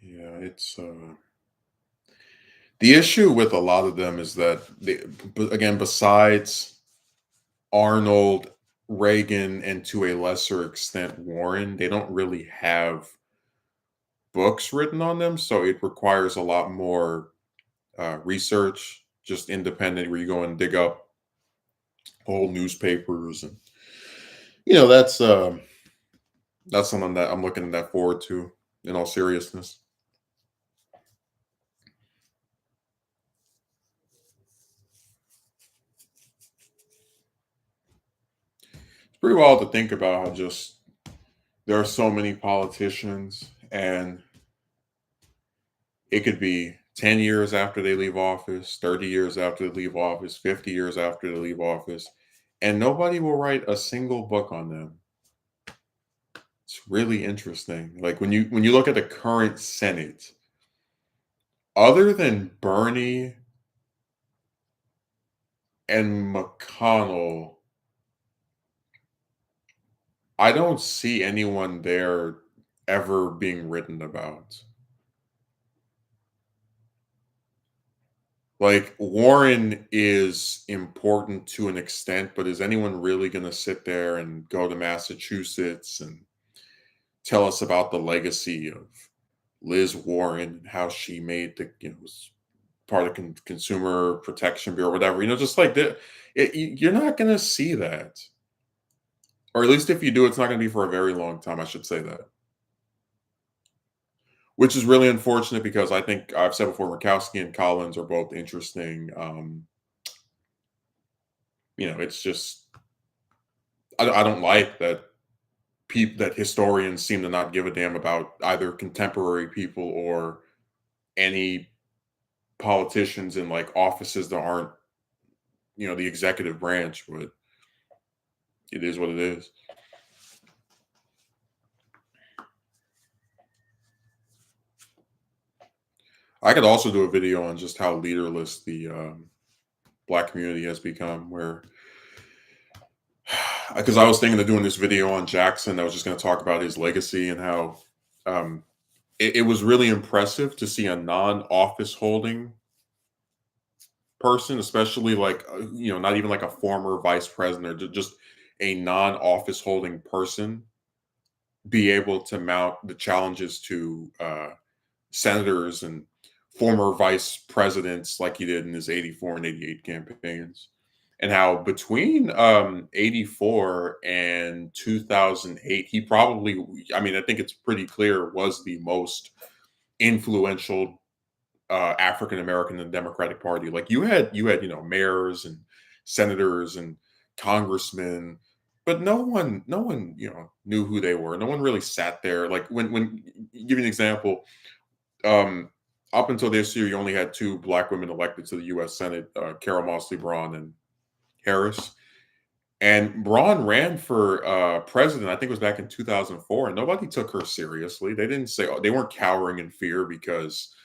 Yeah, it's the issue with a lot of them is that again, besides Arnold, Reagan, and to a lesser extent Warren, they don't really have books written on them, so it requires a lot more research, just independent, where you go and dig up old newspapers, and that's That's something that I'm looking that forward to. In all seriousness, it's pretty wild to think about how just there are so many politicians, and it could be 10 years after they leave office, 30 years after they leave office, 50 years after they leave office, and nobody will write a single book on them. It's really interesting. Like when you look at the current Senate, other than Bernie and McConnell, I don't see anyone there ever being written about. Like Warren is important to an extent, but is anyone really going to sit there and go to Massachusetts and tell us about the legacy of Liz Warren and how she made the was part of Consumer Protection Bureau, whatever, just like that. You're not going to see that, or at least if you do, it's not going to be for a very long time. I should say that, which is really unfortunate because I think I've said before, Murkowski and Collins are both interesting. It's just I don't like that that historians seem to not give a damn about either contemporary people or any politicians in like offices that aren't the executive branch, but it is what it is. I could also do a video on just how leaderless the black community has become, where because I was thinking of doing this video on Jackson. I was just going to talk about his legacy and how um, it was really impressive to see a non-office holding person, especially like not even like a former vice president, or just a non-office holding person, be able to mount the challenges to senators and former vice presidents like he did in his 84 and 88 campaigns. And how between 84 and 2008, he probably, I mean, I think it's pretty clear, was the most influential African American in the Democratic Party. Like you had mayors and senators and congressmen, but no one knew who they were. No one really sat there. Like when give you an example, um, up until this year, you only had two black women elected to the U.S. Senate, Carol Mosley Braun and Harris. And Braun ran for president, I think it was back in 2004, and nobody took her seriously. They didn't say, they weren't cowering in fear because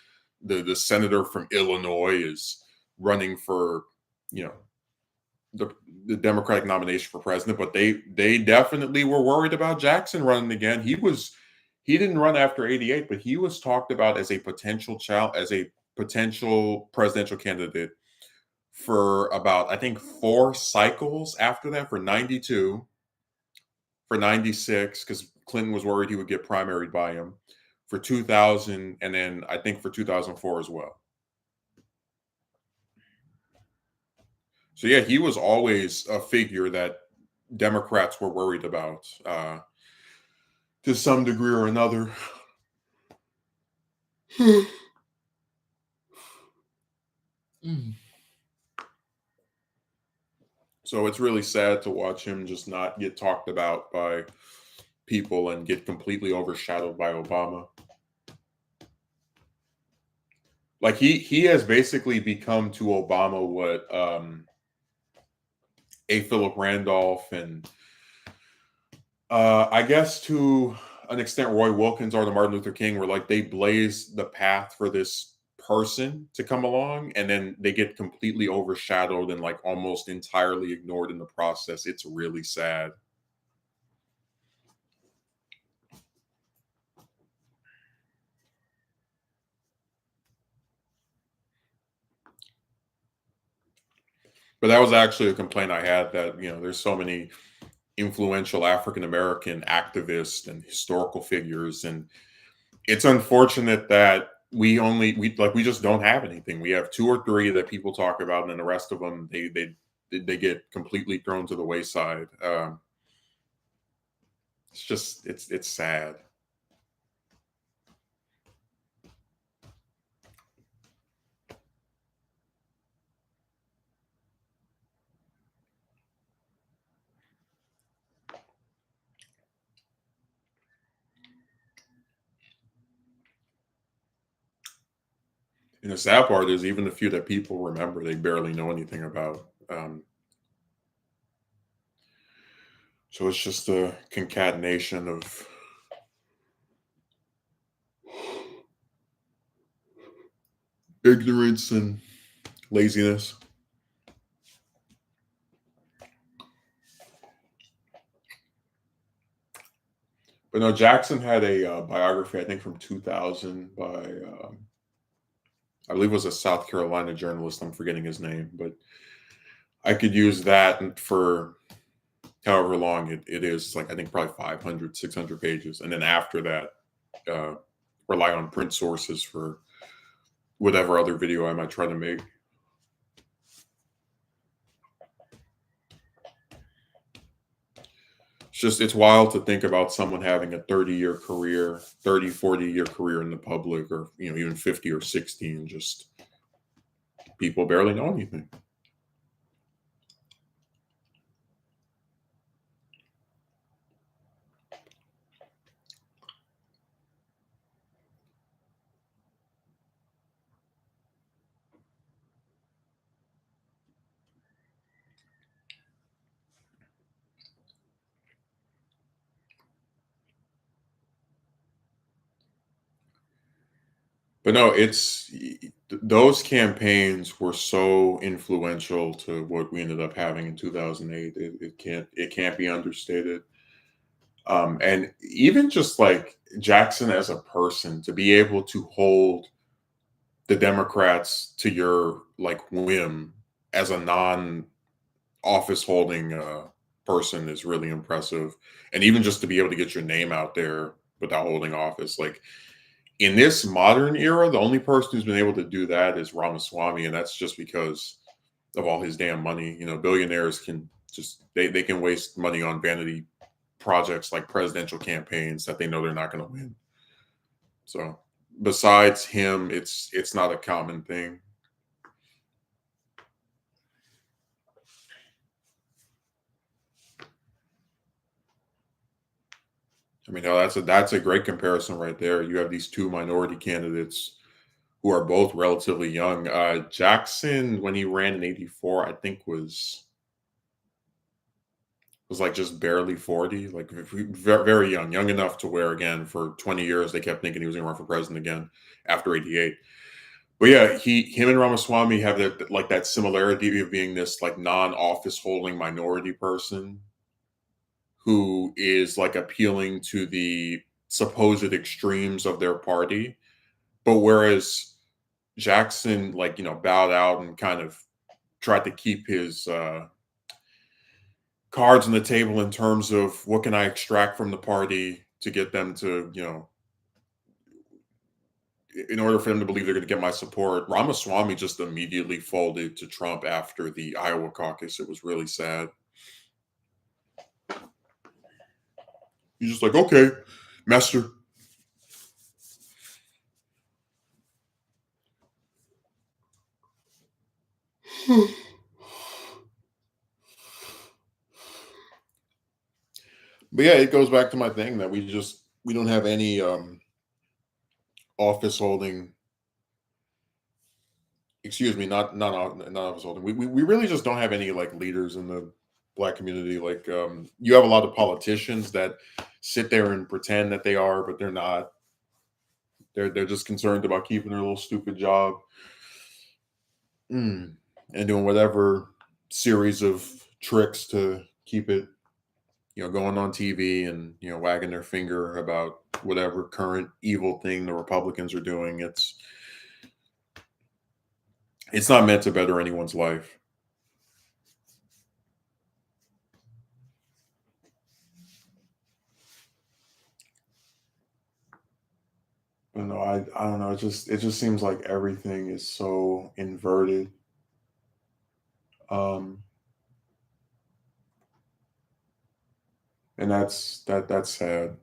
the senator from Illinois is running for, you know, the Democratic nomination for president, but they definitely were worried about Jackson running again. He didn't run after 88, but he was talked about as a potential presidential candidate for about, I think, 4 cycles after that, for 92, for 96, because Clinton was worried he would get primaried by him, for 2000, and then I think for 2004 as well. So yeah, he was always a figure that Democrats were worried about to some degree or another. So it's really sad to watch him just not get talked about by people and get completely overshadowed by Obama. Like he has basically become to Obama what a Philip Randolph and I guess to an extent Roy Wilkins or the Martin Luther King were. Like they blaze the path for this person to come along, and then they get completely overshadowed and like almost entirely ignored in the process. It's really sad. But that was actually a complaint I had, that there's so many influential African American activists and historical figures, and it's unfortunate that we just don't have anything. We have two or three that people talk about, and then the rest of them they get completely thrown to the wayside. it's sad. And the sad part is even the few that people remember, they barely know anything about. So it's just a concatenation of ignorance and laziness. But no, Jackson had a biography, I think from 2000 by, I believe it was a South Carolina journalist. I'm forgetting his name, but I could use that for however long it is, like I think probably 500, 600 pages. And then after that, uh, rely on print sources for whatever other video I might try to make. It's wild to think about someone having a 30-year career, 30, 40-year career in the public, or even 50 or 60, and just people barely know anything. But no, those campaigns were so influential to what we ended up having in 2008. It can't be understated. And even just like Jackson as a person, to be able to hold the Democrats to your like whim as a non-office holding person is really impressive. And even just to be able to get your name out there without holding office, like in this modern era, the only person who's been able to do that is Ramaswamy, and that's just because of all his damn money. Billionaires can just they can waste money on vanity projects like presidential campaigns that they know they're not going to win. So besides him, it's not a common thing. I mean, no, that's a great comparison right there. You have these two minority candidates who are both relatively young. Jackson, when he ran in '84, I think was like just barely 40, like very, very young, young enough to where again for 20 years they kept thinking he was going to run for president again after '88. But yeah, him and Ramaswamy have that like that similarity of being this like non-office holding minority person who is like appealing to the supposed extremes of their party. But whereas Jackson, like, bowed out and kind of tried to keep his cards on the table in terms of what can I extract from the party to get them to, in order for them to believe they're going to get my support. Ramaswamy just immediately folded to Trump after the Iowa caucus. It was really sad. He's just like, okay, master. But yeah, it goes back to my thing that we don't have any office holding. Excuse me, not office holding. We really just don't have any like leaders in the black community. Like you have a lot of politicians that sit there and pretend that they are, but they're not. They're just concerned about keeping their little stupid job, and doing whatever series of tricks to keep it, going on TV and wagging their finger about whatever current evil thing the Republicans are doing. It's not meant to better anyone's life. But no, I don't know. It just seems like everything is so inverted. Um, and that's sad.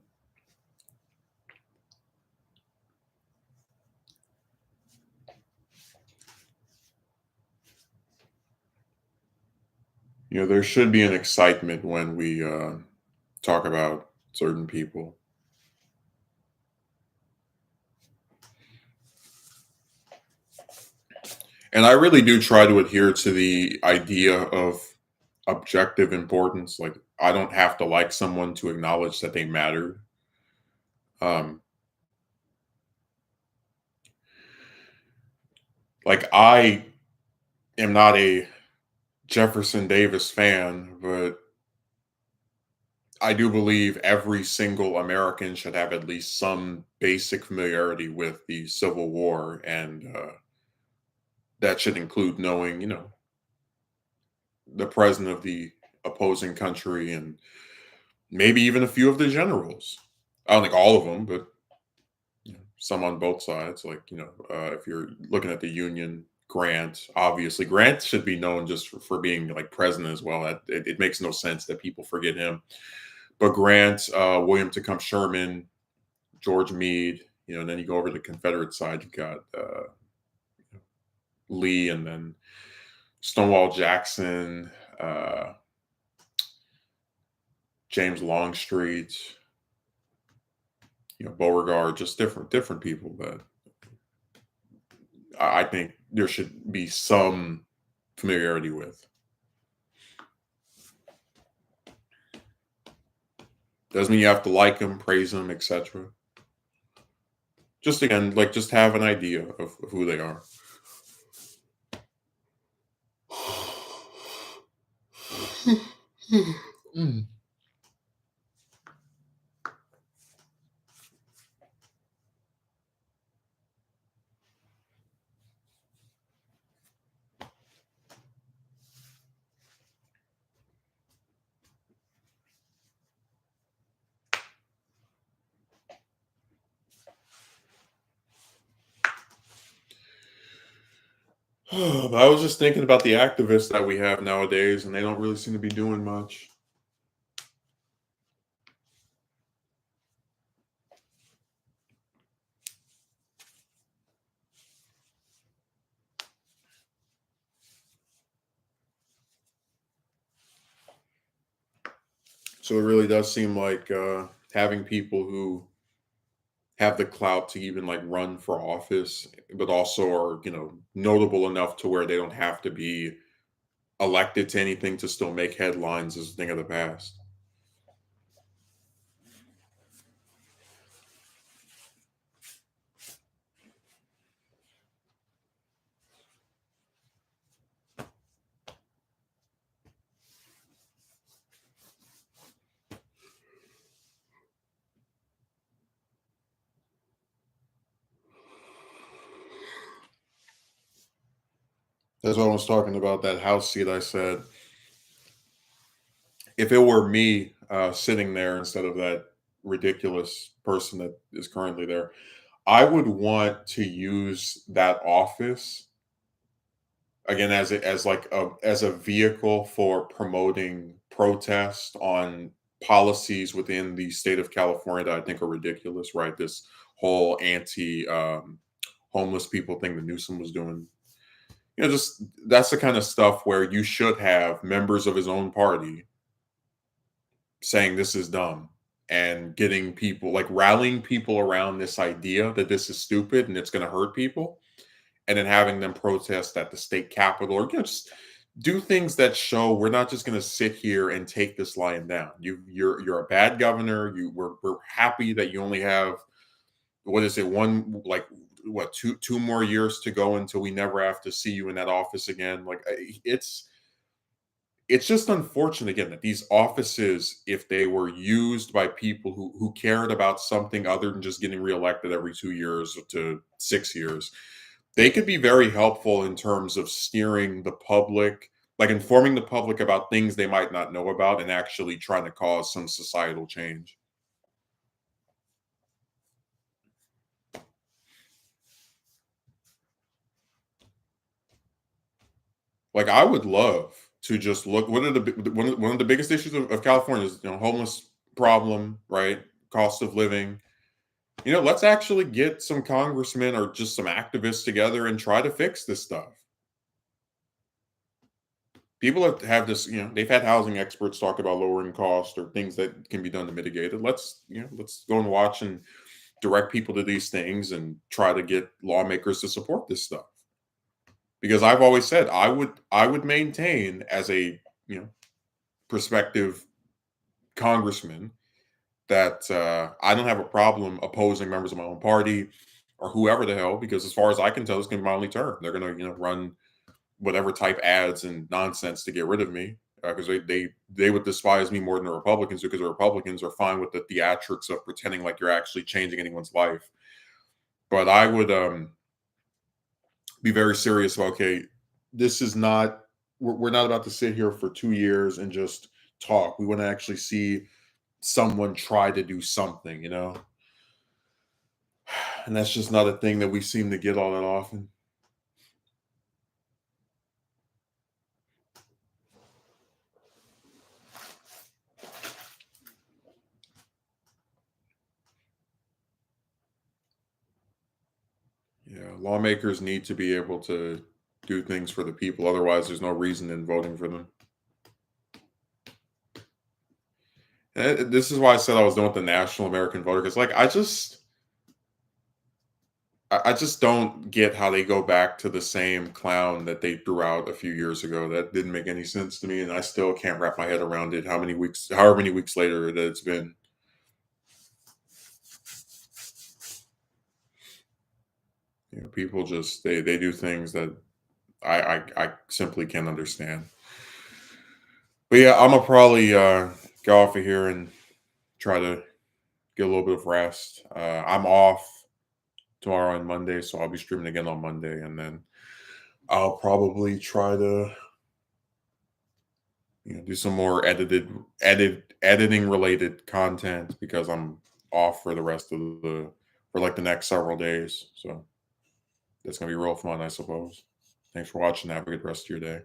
You know, there should be an excitement when we talk about certain people. And I really do try to adhere to the idea of objective importance. Like, I don't have to like someone to acknowledge that they matter. Um, like, I am not a Jefferson Davis fan, but I do believe every single American should have at least some basic familiarity with the Civil War, and that should include knowing, the president of the opposing country and maybe even a few of the generals. I don't think all of them, but some on both sides. Like, if you're looking at the Union, Grant, obviously, Grant should be known just for being like president as well. It makes no sense that people forget him. But Grant, William Tecumseh Sherman, George Meade, and then you go over to the Confederate side, you got Lee, and then Stonewall Jackson, uh, James Longstreet, Beauregard, just different people that I think there should be some familiarity with. Doesn't mean you have to like them, praise them, etc. Just again, like just have an idea of who they are. Mm. But I was just thinking about the activists that we have nowadays, and they don't really seem to be doing much. So it really does seem like having people who have the clout to even like run for office, but also are notable enough to where they don't have to be elected to anything to still make headlines is a thing of the past. That's what I was talking about, that house seat. I said, if it were me sitting there instead of that ridiculous person that is currently there, I would want to use that office again as like a vehicle for promoting protest on policies within the state of California that I think are ridiculous. Right, this whole anti homeless people thing that Newsom was doing. Just that's the kind of stuff where you should have members of his own party saying this is dumb and getting people like rallying people around this idea that this is stupid and it's going to hurt people, and then having them protest at the state capitol, or just do things that show we're not just going to sit here and take this lying down. You're a bad governor. We're happy that you only have, what is it, one, like, what, two more years to go until we never have to see you in that office again. Like, it's just unfortunate again that these offices, if they were used by people who cared about something other than just getting reelected every 2 years to 6 years, they could be very helpful in terms of steering the public, like informing the public about things they might not know about and actually trying to cause some societal change. Like, I would love to just look. What are one of the biggest issues of California is homeless problem, right? Cost of living. Let's actually get some congressmen or just some activists together and try to fix this stuff. People have this, they've had housing experts talk about lowering cost or things that can be done to mitigate it. Let's go and watch and direct people to these things and try to get lawmakers to support this stuff. Because I've always said I would maintain as a prospective congressman that I don't have a problem opposing members of my own party or whoever the hell, because as far as I can tell, it's going to be my only term. They're going to run whatever type ads and nonsense to get rid of me, because they would despise me more than the Republicans do, because the Republicans are fine with the theatrics of pretending like you're actually changing anyone's life. But I would be very serious about, okay, this is not we're not about to sit here for 2 years and just talk. We want to actually see someone try to do something. And that's just not a thing that we seem to get all that often. Yeah, lawmakers need to be able to do things for the people. Otherwise, there's no reason in voting for them. And this is why I said I was done with the national American voter, because like I just don't get how they go back to the same clown that they threw out a few years ago. That didn't make any sense to me, and I still can't wrap my head around it. However many weeks later that it's been. People just they do things that I simply can't understand. But yeah, I'm gonna probably go off of here and try to get a little bit of rest. I'm off tomorrow and Monday, so I'll be streaming again on Monday, and then I'll probably try to do some more editing related content, because I'm off for the rest of the for like the next several days. So that's gonna be real fun, I suppose. Thanks for watching. Have a good rest of your day.